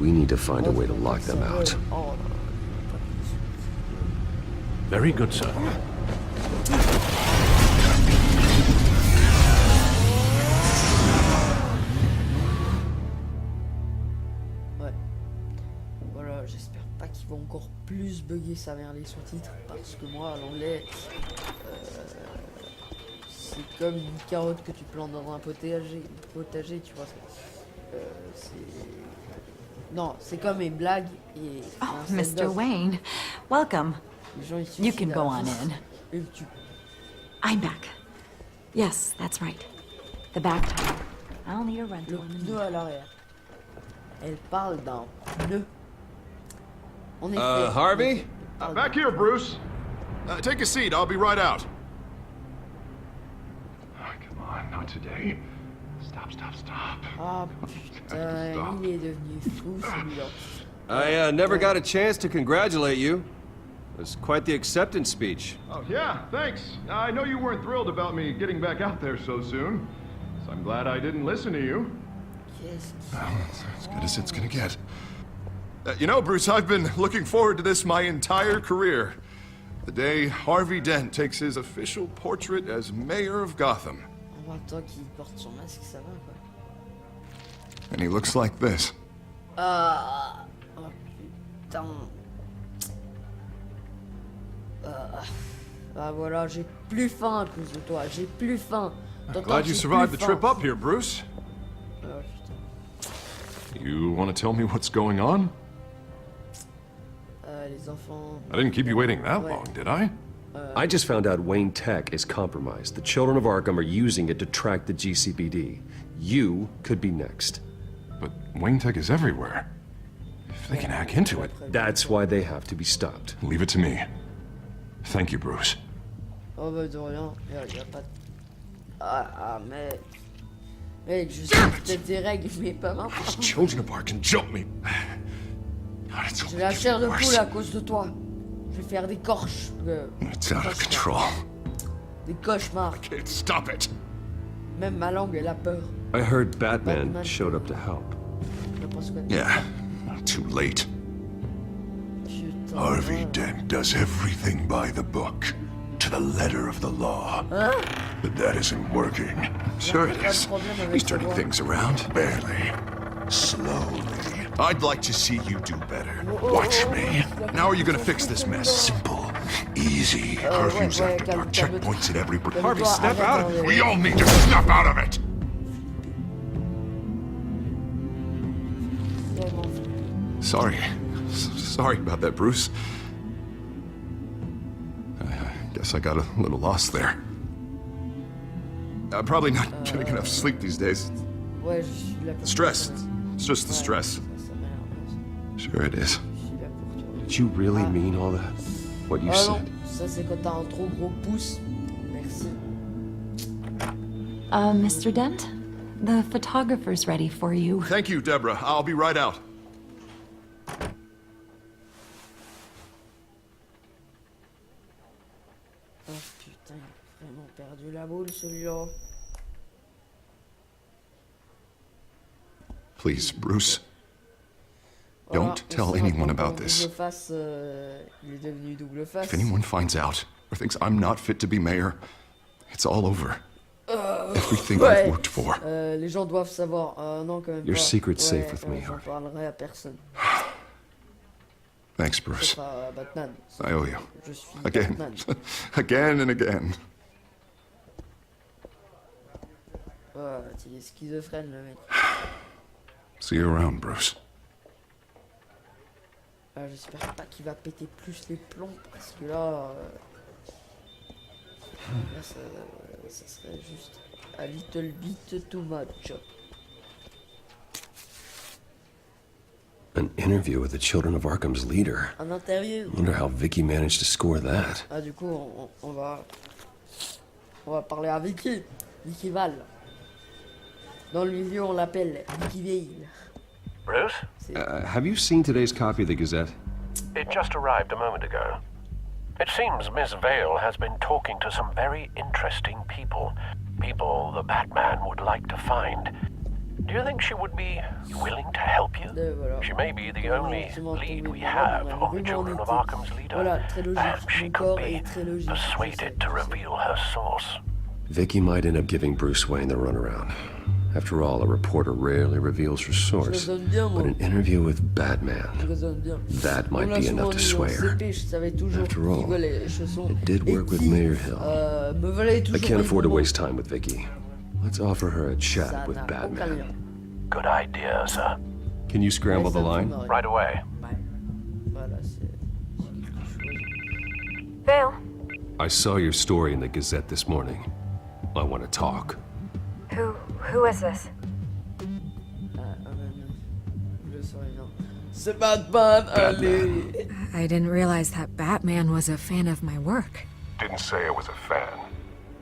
We need to find a way to lock them out. Very good, sir. Ouais. Voilà, j'espère pas qu'ils vont encore plus bugger sa mère les sous-titres, parce que moi, l'anglais, c'est comme une carotte que tu plantes dans un potager, tu vois. Non, c'est comme une blague et... Oh, Mr. Wayne, welcome. You can go on in. I'm back. Yes, that's right. The back tire. I'll need a rental. Le pneu à l'arrière. Elle parle d'un pneu. En effet. Harvey? Back here, Bruce. Take a seat, I'll be right out. Oh, come on, not today. Stop. Ah putain, il est devenu fou celui-là. I never got a chance to congratulate you. It was quite the acceptance speech. Oh, yeah, thanks. I know you weren't thrilled about me getting back out there so soon, so I'm glad I didn't listen to you. Well, it's as good as it's gonna get. You know, Bruce, I've been looking forward to this my entire career. The day Harvey Dent takes his official portrait as mayor of Gotham. En même temps qu'il porte son masque, ça va quoi. And he looks like this. Oh putain. Ah voilà, j'ai plus faim à cause de toi, j'ai plus faim. Glad you survived the trip up here, Bruce. Oh putain. You want to tell me what's going on? Les enfants... I didn't keep you waiting that long, did I? I just found out Wayne Tech is compromised. The children of Arkham are using it to track the GCPD. You could be next. But Wayne Tech is everywhere. If they can hack into it... That's why they have to be stopped. Leave it to me. Thank you, Bruce. Oh bah de rien, y'a pas de... Ah mais... Mec, je sais peut-être des règles, mais pas maintenant. These children of Arkham jumped me. J'ai la chair de poule à cause de toi. Je vais faire des corches. It's out of control. Des cauchemars. I can't stop it. Même ma langue, elle a peur. I heard Batman showed up to help. Yeah, too late. Harvey Dent does everything by the book, to the letter of the law. But that isn't working. Sure it is. He's turning things around. Barely. Slowly. I'd like to see you do better. Watch me. Now are you gonna fix this mess? Simple. Easy. Curfews after dark. Checkpoints at every... Harvey, snap out of it. We all need to snap out of it. Sorry about that, Bruce. I guess I got a little lost there. I'm probably not getting enough sleep these days. Stress. It's just the stress. Sure it is. Did you really mean all that? What you said? Ça c'est quand t'as un trop gros pouce. Merci. Mr. Dent? The photographer's ready for you. Thank you, Deborah. I'll be right out. Oh putain, il a vraiment perdu la boule celui-là. Please, Bruce. Don't tell anyone about this. Il est devenu double face. If anyone finds out or thinks I'm not fit to be mayor, it's all over. Everything I've worked for. Les gens doivent savoir. Non, quand même Your pas. secret's safe with me, J'en Harvey. parlerai à personne. Thanks, Bruce. Batman. I owe you. Je suis Again. Batman. Again and again. Il est schizophrène le mec. See you around, Bruce. J'espère pas qu'il va péter plus les plombs parce que là, ça serait juste a little bit too much. An interview with the Children of Arkham's leader. Un interview. Wonder how Vicky managed to score that. Ah du coup on va parler à Vicky Val. Dans le milieu on l'appelle Vicky Vale. Bruce? Have you seen today's copy of the Gazette? It just arrived a moment ago. It seems Miss Vale has been talking to some very interesting people. People the Batman would like to find. Do you think she would be willing to help you? She may be the only lead we have on the Children of Arkham's leader. Perhaps she could be persuaded to reveal her source. Vicky might end up giving Bruce Wayne the runaround. After all, a reporter rarely reveals her source. But an interview with Batman, that might be enough to sway her. After all, it did work with Mayor Hill. I can't afford to waste time with Vicky. Let's offer her a chat with Batman. Good idea, sir. Can you scramble the line? Right away. Vale. I saw your story in the Gazette this morning. I want to talk. Who is this? C'est Batman, allez. I didn't realize that Batman was a fan of my work. Didn't say I was a fan.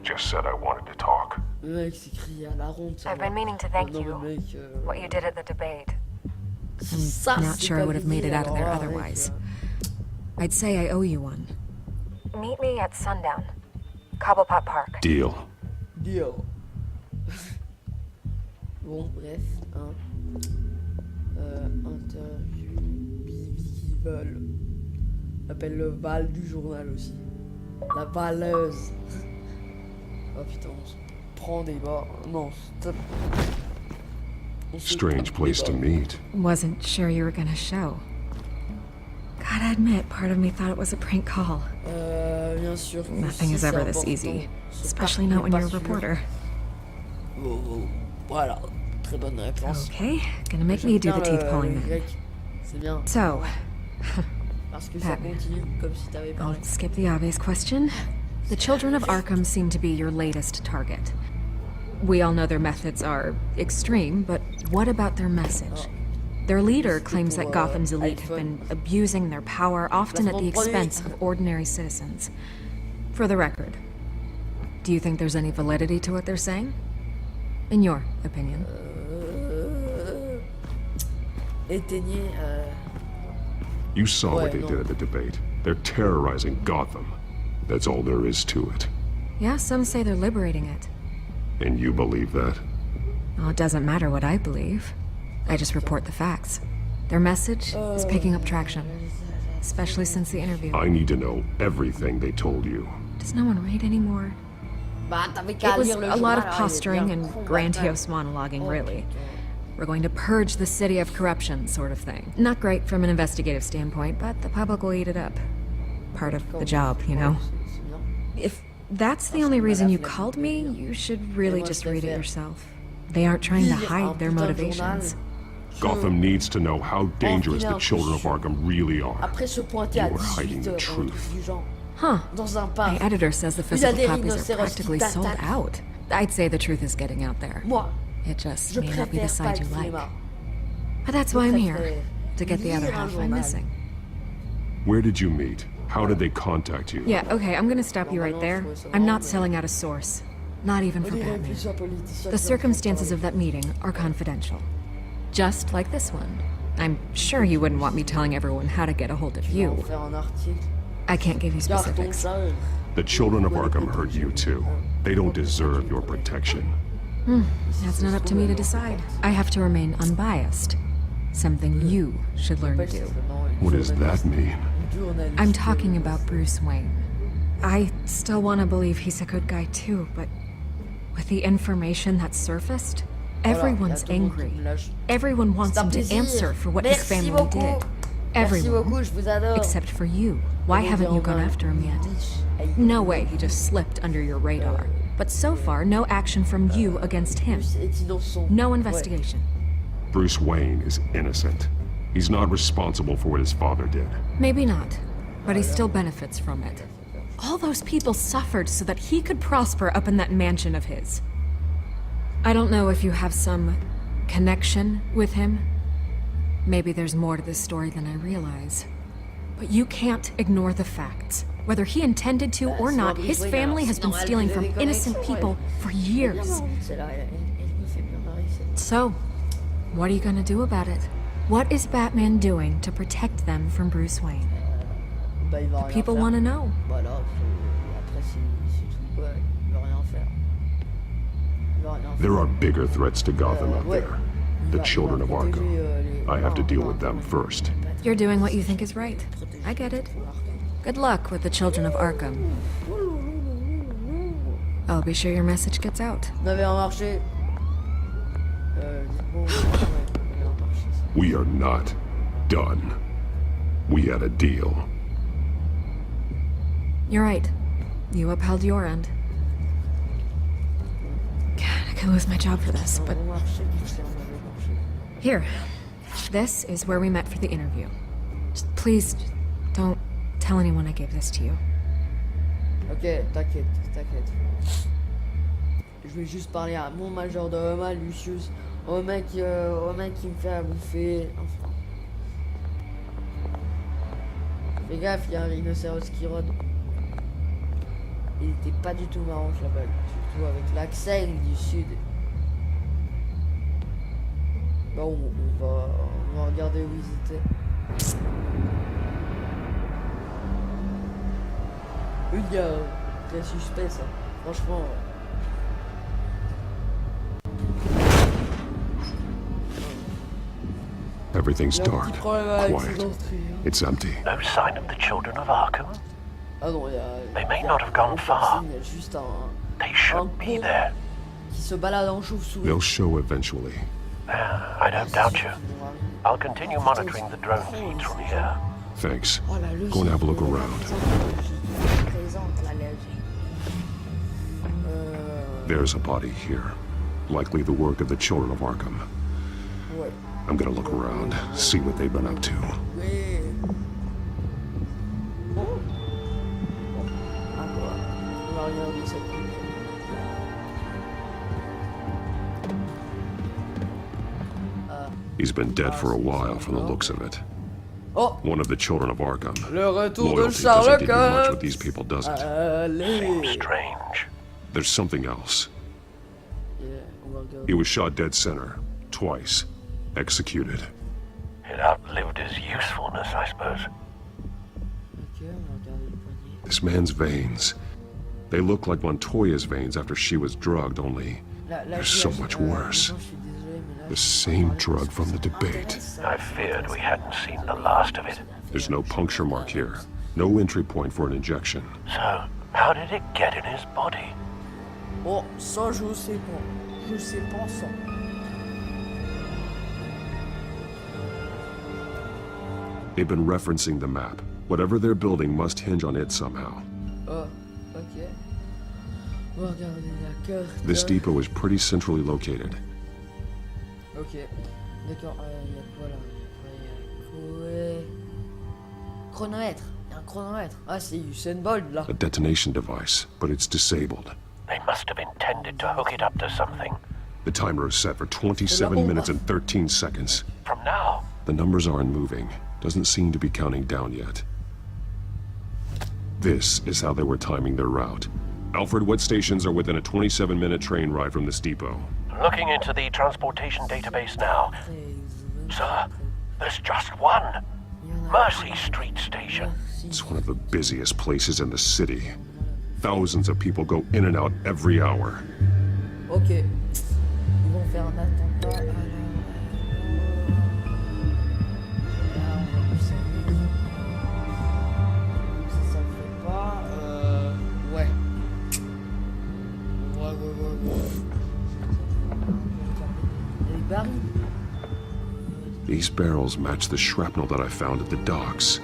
Just said I wanted to talk. I've been meaning to thank you. What you did at the debate. I'm not sure I would have made it out of there otherwise. I'd say I owe you one. Meet me at sundown. Cobblepot Park. Deal. Deal. Bon, bref, hein. Interview Vicky Vol. Appelle le Val du journal aussi. La Valeuse. Oh putain, on se prend des bas. Non, stop. Strange place to meet. Wasn't sure you were gonna show. Gotta admit, part of me thought it was a prank call. Bien sûr. Nothing is ever this easy, especially not when you're a reporter. Voilà, très bonne réponse. Okay, gonna make me do the teeth pulling then. C'est bien. So, Parce que ça continue comme si t'avais parlé. I'll skip the obvious question. The children of Arkham seem to be your latest target. We all know their methods are extreme, but what about their message? Their leader claims that Gotham's elite have been abusing their power, often at the expense of ordinary citizens. For the record, do you think there's any validity to what they're saying? In your opinion? You saw what they did at the debate. They're terrorizing Gotham. That's all there is to it. Yeah, some say they're liberating it. And you believe that? Well, it doesn't matter what I believe. I just report the facts. Their message is picking up traction, especially since the interview. I need to know everything they told you. Does no one read anymore? It was a lot of posturing and grandiose monologuing, really. We're going to purge the city of corruption, sort of thing. Not great from an investigative standpoint, but the public will eat it up. Part of the job, you know? If that's the only reason you called me, you should really just read it yourself. They aren't trying to hide their motivations. Gotham needs to know how dangerous the children of Arkham really are. You are hiding the truth. Huh. My editor says the physical copies are practically sold out. I'd say the truth is getting out there. It just may not be the side you like. But that's why I'm here, to get the other half I'm missing. Where did you meet? How did they contact you? Yeah, okay, I'm gonna stop you right there. I'm not selling out a source. Not even for Batman. The circumstances of that meeting are confidential. Just like this one. I'm sure you wouldn't want me telling everyone how to get a hold of you. I can't give you specifics. The children of Arkham hurt you too. They don't deserve your protection. That's not up to me to decide. I have to remain unbiased. Something you should learn to do. What does that mean? I'm talking about Bruce Wayne. I still want to believe he's a good guy too, but with the information that surfaced, everyone's angry. Everyone wants him to answer for what his family did. Everyone. Except for you. Why haven't you gone after him yet? No way he just slipped under your radar. But so far, no action from you against him. No investigation. Bruce Wayne is innocent. He's not responsible for what his father did. Maybe not, but he still benefits from it. All those people suffered so that he could prosper up in that mansion of his. I don't know if you have some connection with him. Maybe there's more to this story than I realize. But you can't ignore the facts. Whether he intended to or not, his family has been stealing from innocent people for years. So, what are you gonna do about it? What is Batman doing to protect them from Bruce Wayne? The people want to know. There are bigger threats to Gotham out there. The children of Arkham. I have to deal with them first. You're doing what you think is right. I get it. Good luck with the children of Arkham. I'll be sure your message gets out. We are not done. We had a deal. You're right. You upheld your end. God, I could lose my job for this, but... Here. This is where we met for the interview. Just please, don't tell anyone I gave this to you. Ok, t'inquiète, t'inquiète. Je vais juste parler à mon majordome, à Lucius, au mec qui me fait à bouffer, enfin. Fais gaffe, il y a un rhinocéros qui rôde. Il était pas du tout marrant, je l'appelle. Surtout avec l'accent du sud. Bon, on va regarder où ils étaient. Il y a très suspect ça, franchement. Everything's dark, quiet. It's empty. No sign of the children of Arkham? Ah non, They may not have gone far. Il y a juste They should be there. Qui se balade en chauve-souris. They'll show eventually. I don't doubt you. I'll continue monitoring the drone feeds from here. Thanks. Go and have a look around. There's a body here. Likely the work of the children of Arkham. I'm gonna look around, see what they've been up to. He's been dead for a while from the looks of it. One of the children of Arkham. Loyalty doesn't give you much with these people, does it? Seems strange. There's something else. He was shot dead center, twice. Executed. It outlived his usefulness, I suppose. This man's veins. They look like Montoya's veins after she was drugged, only they're so much worse. The same drug from the debate. I feared we hadn't seen the last of it. There's no puncture mark here. No entry point for an injection. So, how did it get in his body? Oh, ça je sais pas. Je sais pas ça. They've been referencing the map. Whatever they're building must hinge on it somehow. Ok. On va regarder la carte. This depot is pretty centrally located. Ok. D'accord, il y a quoi là? Chronomètre. Il y a un chronomètre. Ah, c'est Usain Bolt là. A detonation device, but it's disabled. They must have intended to hook it up to something. The timer is set for 27 minutes and 13 seconds. From now? The numbers aren't moving. Doesn't seem to be counting down yet. This is how they were timing their route. Alfred, what stations are within a 27-minute train ride from this depot? Looking into the transportation database now. Sir, there's just one. Mercy Street Station. It's one of the busiest places in the city. Thousands of people go in and out every hour. Ok. Ils vont faire un attentat. These barrels match the shrapnel that I found at the docks.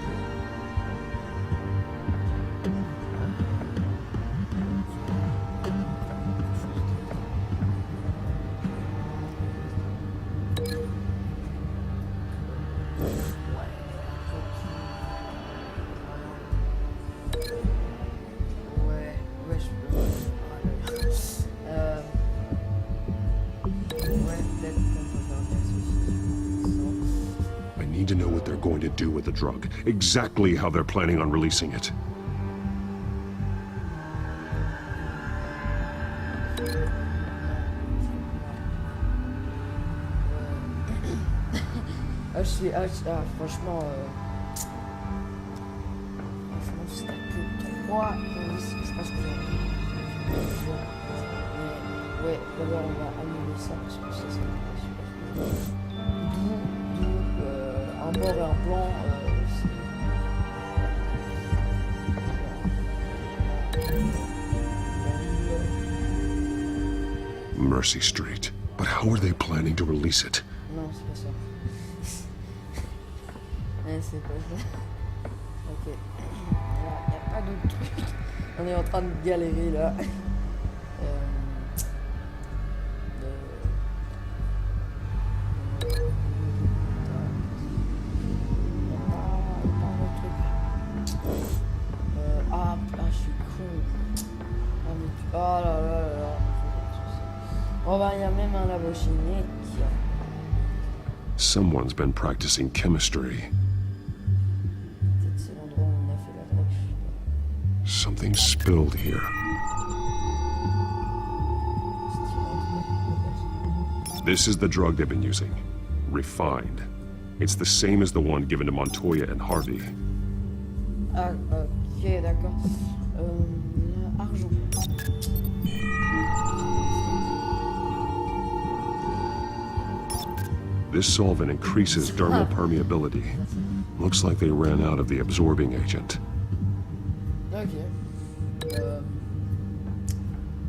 I need to know what they're going to do with the drug. Exactly how they're planning on releasing it. Franchement, si t'as que 3 indices, je pense que mais ouais, d'abord on va annuler ça parce que ça serait super. Un bord et un plan, Mercy Street. But How are they planning to release it? Non, c'est pas ça. C'est pas ça. Ok. Il n'y a pas d'autre truc. On est en train de galérer là. Je suis con. Oh là là là là. Oh bah il y a même un labo chimique. Someone's been practicing chemistry. Peut-être c'est l'endroit où on a fait la drogue. Something spilled here. This is the drug they've been using. Refined. It's the same as the one given to Montoya and Harvey. Ah, ok, d'accord. Argent. This solvent increases dermal permeability. Looks like they ran out of the absorbing agent. Ok.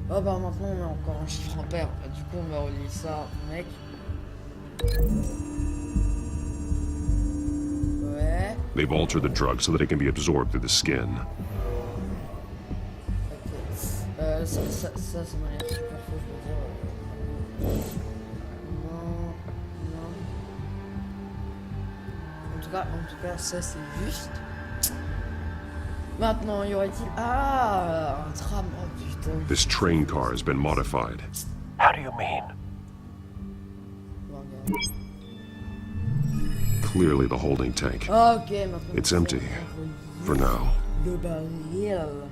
Oh bah maintenant on a encore un chiffre impair. Du coup on va relier ça, mec. Ouais. They've altered the drug so that it can be absorbed through the skin. Ok. Ça m'a l'air super faux, je veux dire. Non. En tout cas, ça c'est juste. Maintenant, y aurait-il... Ah, un tram. Oh putain. This train car has been modified. How do you mean? Clearly the holding tank. Ok, maintenant. It's empty. For now. Le baril.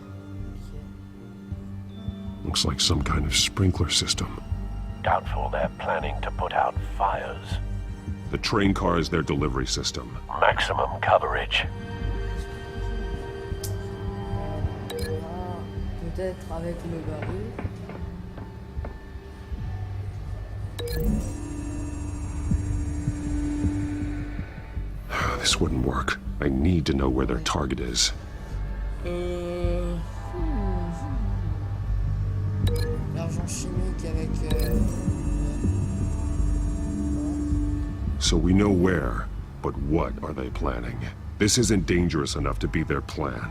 Looks like some kind of sprinkler system. Doubtful they're planning to put out fires. The train car is their delivery system. Maximum coverage. Peut-être avec le baril. This wouldn't work. I need to know where their target is. L'argent chimique avec... So we know where, but what are they planning? This isn't dangerous enough to be their plan.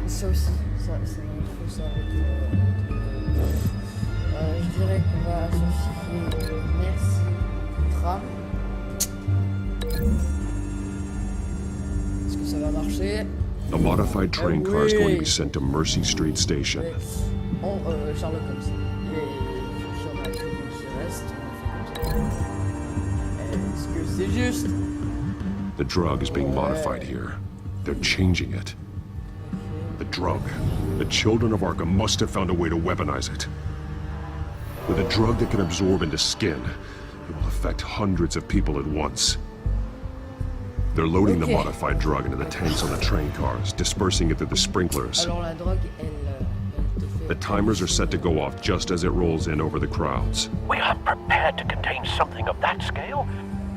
Ça aussi, ça il faut ça avec je dirais qu'on va chercher merci tram. Est-ce que ça va marcher? The modified train car is going to be sent to Mercy Street Station. Sherlock Holmes. Et puis on a tout qui reste. Est-ce que c'est juste? The drug is being modified here. They're changing it. The drug. The children of Arkham must have found a way to weaponize it. With a drug that can absorb into skin, it will affect hundreds of people at once. They're loading the modified drug into the tanks on the train cars, dispersing it through the sprinklers. Alors la drogue, The timers are set to go off just as it rolls in over the crowds. We aren't prepared to contain something of that scale.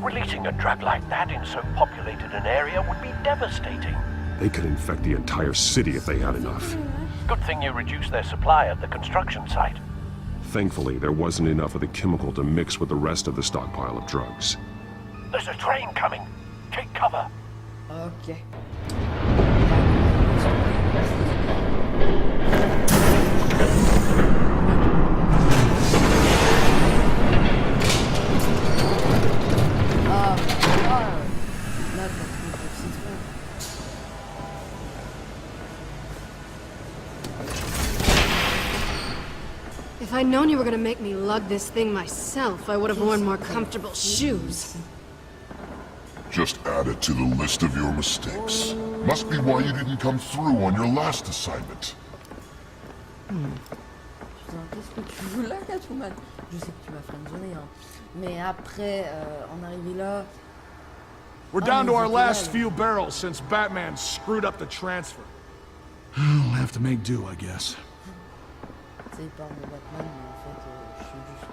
Releasing a drug like that in so populated an area would be devastating. They could infect the entire city if they had enough. Good thing you reduced their supply at the construction site. Thankfully, there wasn't enough of the chemical to mix with the rest of the stockpile of drugs. There's a train coming. Take cover. Okay. If I'd known you were gonna make me lug this thing myself, I would have worn more comfortable shoes. Just add it to the list of your mistakes. Must be why you didn't come through on your last assignment. Putain, qu'est-ce que tu veux là, Catwoman? Je sais que tu m'as friendzoné, hein. Mais après, en arrivé là... We're down to our last few barrels since Batman screwed up the transfer. We'll have to make do, I guess. Tu sais, il parle de Batman, mais en fait, je suis juste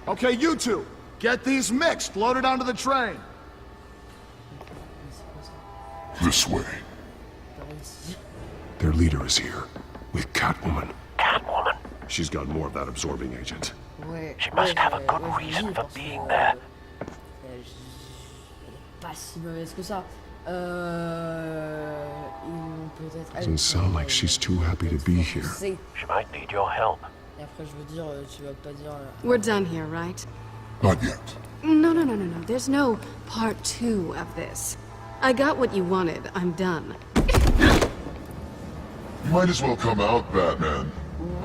là... Okay, you two! Get these mixed, loaded onto the train. This way. Their leader is here, with Catwoman. Catwoman? She's got more of that absorbing agent. She must have a good reason for being there. Pas si mauvaise que ça. Doesn't sound like she's too happy to be here. She might need your help. Et après, je veux dire, tu vas pas dire. We're done here, right? Not yet. No. There's no part 2 of this. I got what you wanted. I'm done. You might as well come out, Batman.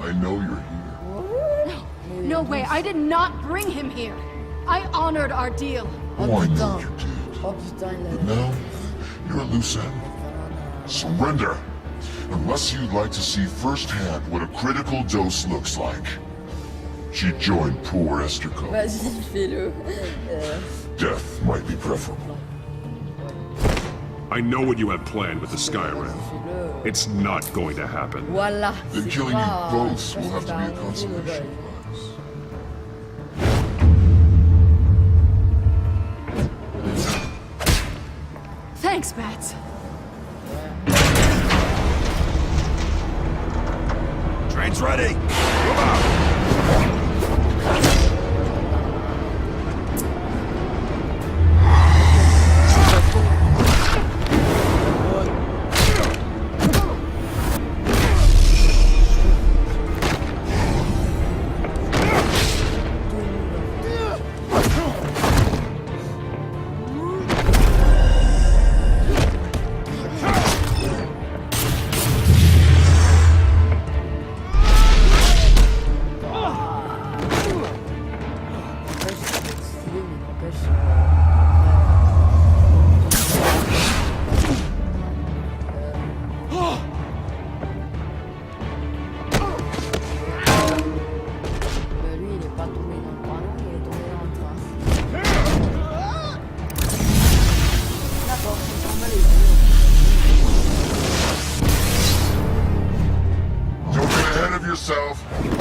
I know you're here. No way. I did not bring him here. I honored our deal. Oh, I know you did. But now, you're a loose end. Surrender. Unless you'd like to see firsthand what a critical dose looks like. She joined poor Esther Cole. Vas-y, fais-le. Death might be preferable. I know what you had planned with the Skyrim. It's not going to happen. Voilà. Then killing you both will have to be a consolation. Thanks, Bats. Train's ready. Move out.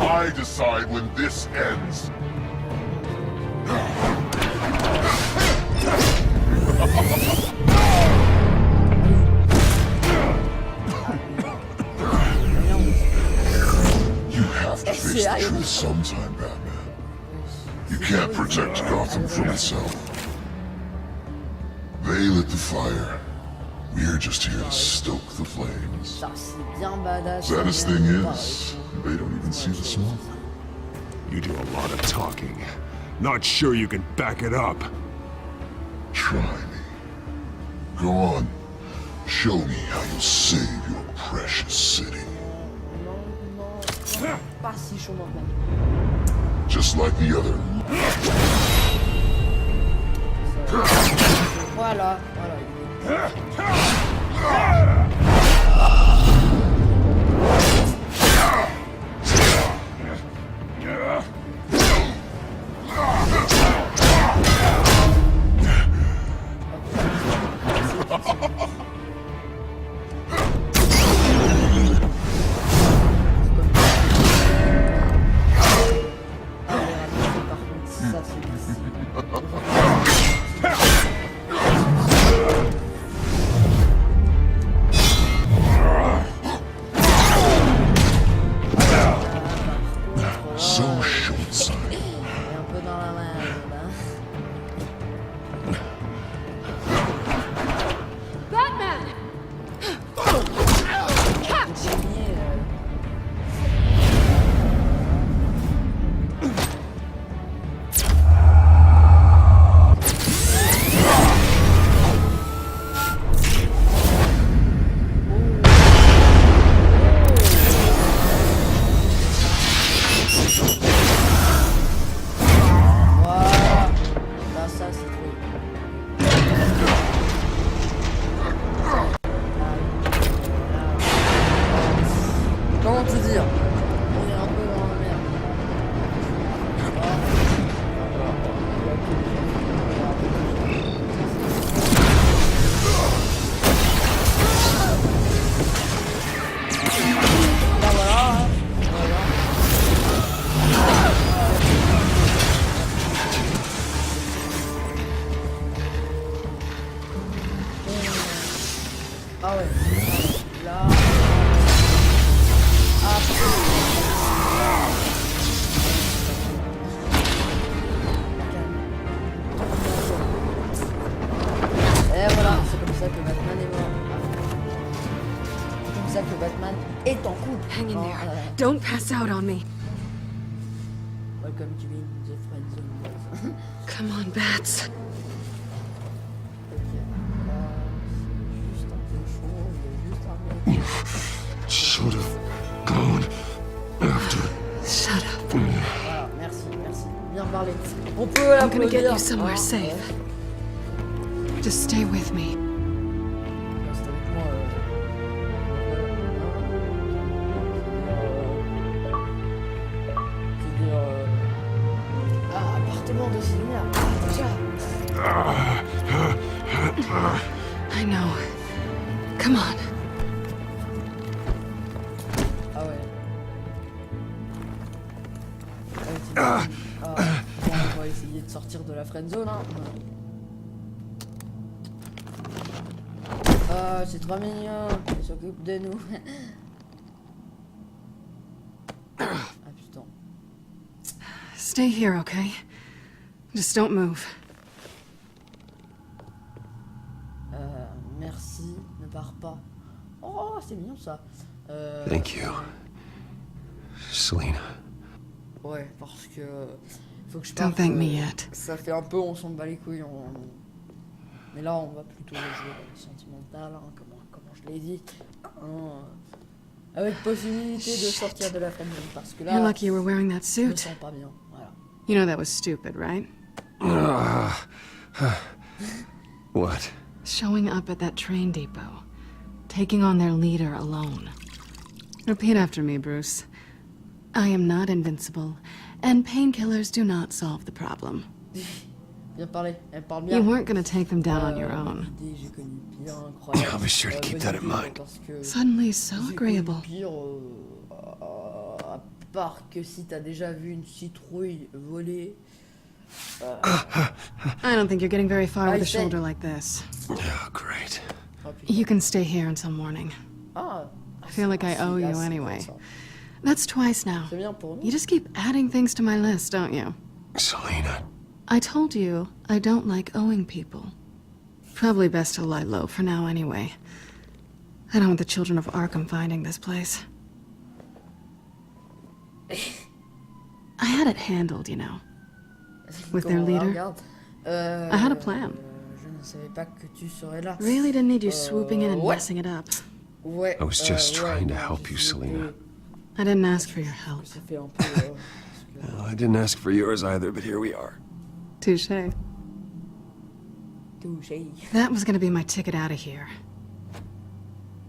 I decide when this ends. You have to face the truth sometime, Batman. You can't protect Gotham from itself. They lit the fire. We're just here to stoke the flames. Saddest thing is, they don't even see the smoke. You do a lot of talking. Not sure you can back it up. Try me. Go on. Show me how you save your precious city. Just like the other. Voilà. Hang in there. Don't pass out on me. Welcome to the Friendzone. Come on, bats. Should have gone after. Shut up. Voilà, merci, merci. Bien parlé. On peut I'm gonna get you somewhere safe. Just stay with me. Appartement de cinéma. Déjà. I know. Come on. Ah ouais. Bon, on va essayer de sortir de la friendzone. Hein. Ah, c'est trop mignon. Il s'occupe de nous. Ah putain. Stay here, okay? Just don't move. Merci, ne pars pas. Oh, c'est mignon ça. Thank you, Selena. Ouais, parce que faut que je Don't parte. thank me yet. Ça fait un peu, on s'en bat les couilles. Mais là, on va plutôt jouer sentimental, hein, comment je l'ai dit. Avec possibilité de sortir de la friendzone, parce que là, You're lucky you were wearing that je me suit. sens pas bien. Voilà. You know that was stupid, right? What? Showing up at that train depot. Taking on their leader alone. Repeat after me, Bruce. I am not invincible, and painkillers do not solve the problem. Bien parlé, elle parle bien. You weren't gonna take them down on your own. J'ai connu pire, incroyable. I'll be sure to keep that in mind. Suddenly so agreeable. Pire, à part que si t'as déjà vu une citrouille voler. I don't think you're getting very far with a shoulder like this. Oh, great. You can stay here until morning. Ah, I feel like I owe you anyway. That's twice now. c'est bien pour nous. You just keep adding things to my list, don't you? Selena. I told you I don't like owing people. Probably best to lie low for now anyway. I don't want the children of Arkham finding this place. I had it handled, you know. With their leader. I had a plan. Je ne savais pas que tu serais là. Really didn't need you swooping in and messing it up. Ouais. I was just trying to help you, Selena. I didn't ask for your help. Ça fait un peu. Well, I didn't ask for yours either, but here we are. Touché. Touché. That was gonna be my ticket out of here.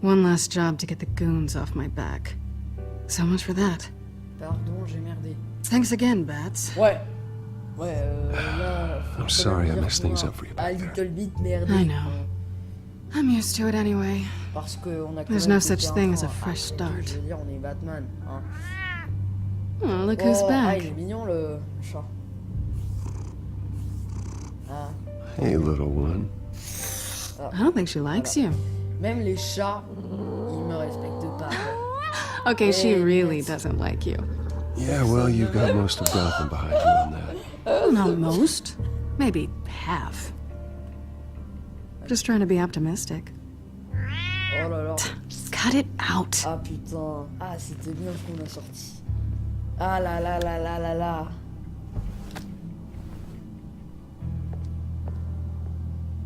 One last job to get the goons off my back. So much for that. Pardon, j'ai merdé. Thanks again, Bats. Ouais. Ouais, là, I'm sorry I messed things up for you back there. little bit merdé. I know. I'm used to it anyway. Parce que on a There's no such thing as a fresh start. Je veux dire, on est Batman, hein. Oh, look who's Ah, back. il est mignon le chat. Ah. Hey, little one. I don't think she likes you. Même les chats, ils me respectent pas. Okay, she really doesn't like you. Yeah, well, you've got most of Gotham behind you on that. Well, not most. Maybe half. Just trying to be optimistic. Oh là là. Cut it out. Ah putain. Ah, c'était bien ce qu'on a sorti. Ah là là là là là là.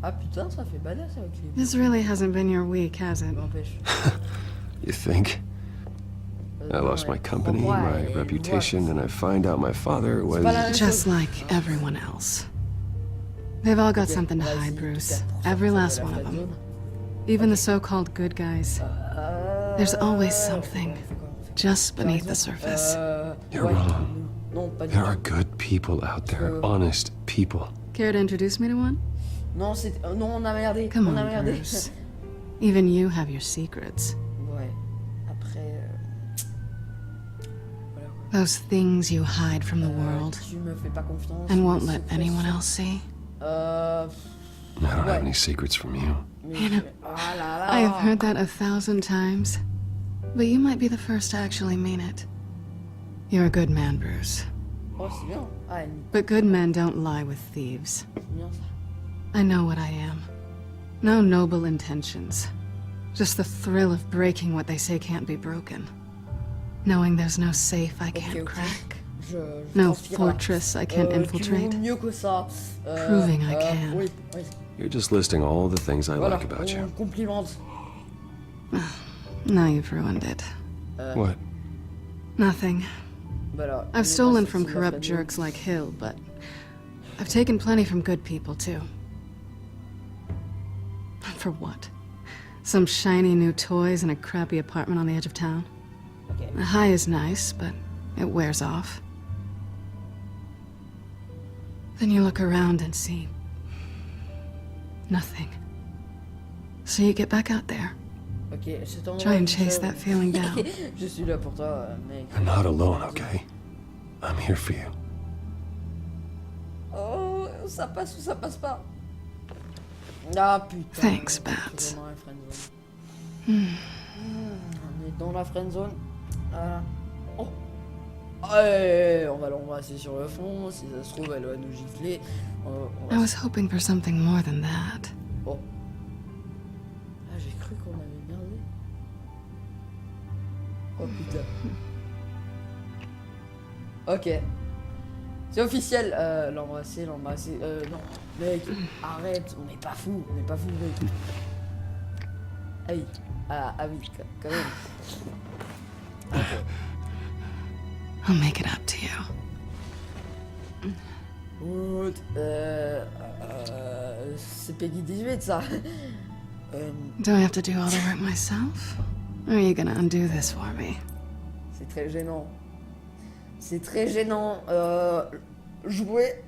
Ah putain, ça fait badass avec les... This really hasn't been your week, has it? N'empêche. You think? I lost my company, my reputation, and I find out my father was... Just like everyone else. They've all got something to hide, Bruce. Every last one of them. Even the so-called good guys. There's always something just beneath the surface. You're wrong. There are good people out there, honest people. Care to introduce me to one? Non, non, on a merdé. Come on a on, merdé. Bruce. Even you have your secrets. Ouais. Après... Those things you hide from the world Tu me fais pas confiance. and won't let anyone else see. I don't have any secrets from you. You know, I have heard that 1,000 times, but you might be the first to actually mean it. You're a good man, Bruce. Oh, c'est bien. Ah, But good men don't lie with thieves. c'est bien ça. I know what I am. No noble intentions. Just the thrill of breaking what they say can't be broken. Knowing there's no safe I can't crack. No fortress I can't infiltrate. Proving I can. Oui, oui. You're just listing all the things I like about you. Now you've ruined it. What? Nothing. I've stolen from corrupt jerks like Hill, but I've taken plenty from good people, too. For what? Some shiny new toys and a crappy apartment on the edge of town? The high is nice, but it wears off. Then you look around and see nothing. So you get back out there. Try and chase that feeling down. Je suis là pour toi, mec. You're not alone, okay? I'm here for you. Oh, ça passe ou ça passe pas? Ah putain. Thanks, Bats. On est dans la friendzone. Oh. Ouais, on va l'embrasser sur le front. Si ça se trouve, elle va nous gifler. I was hoping for something more than that. Oh. Ah, j'ai cru qu'on avait merdé. Oh putain. Ok. C'est officiel. L'embrasser. Non, mec, arrête. On n'est pas fou, mec. Aïe. Ah oui, quand même. Okay. I'll make it up to you. C'est Peggy 18, ça. Do I have to do all the work myself? Or are you gonna undo this for me? C'est très gênant. C'est très gênant. Jouer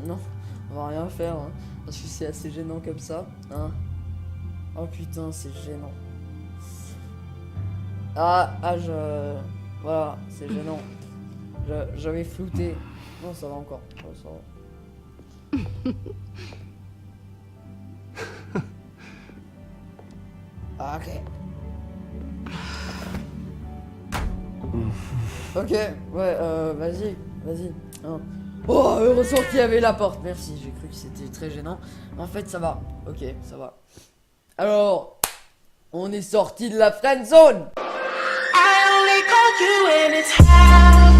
non, on va rien faire, hein, parce que c'est assez gênant comme ça. Hein. Oh putain, c'est gênant. Voilà, c'est gênant. J'avais flouté. Non, ça va encore. Oh, ça va. Ok. Ok, ouais, vas-y. Hein. Oh, heureusement qu'il y avait la porte. Merci, j'ai cru que c'était très gênant. En fait, ça va. Ok, ça va. Alors, on est sorti de la friendzone. I only call you when it's hard.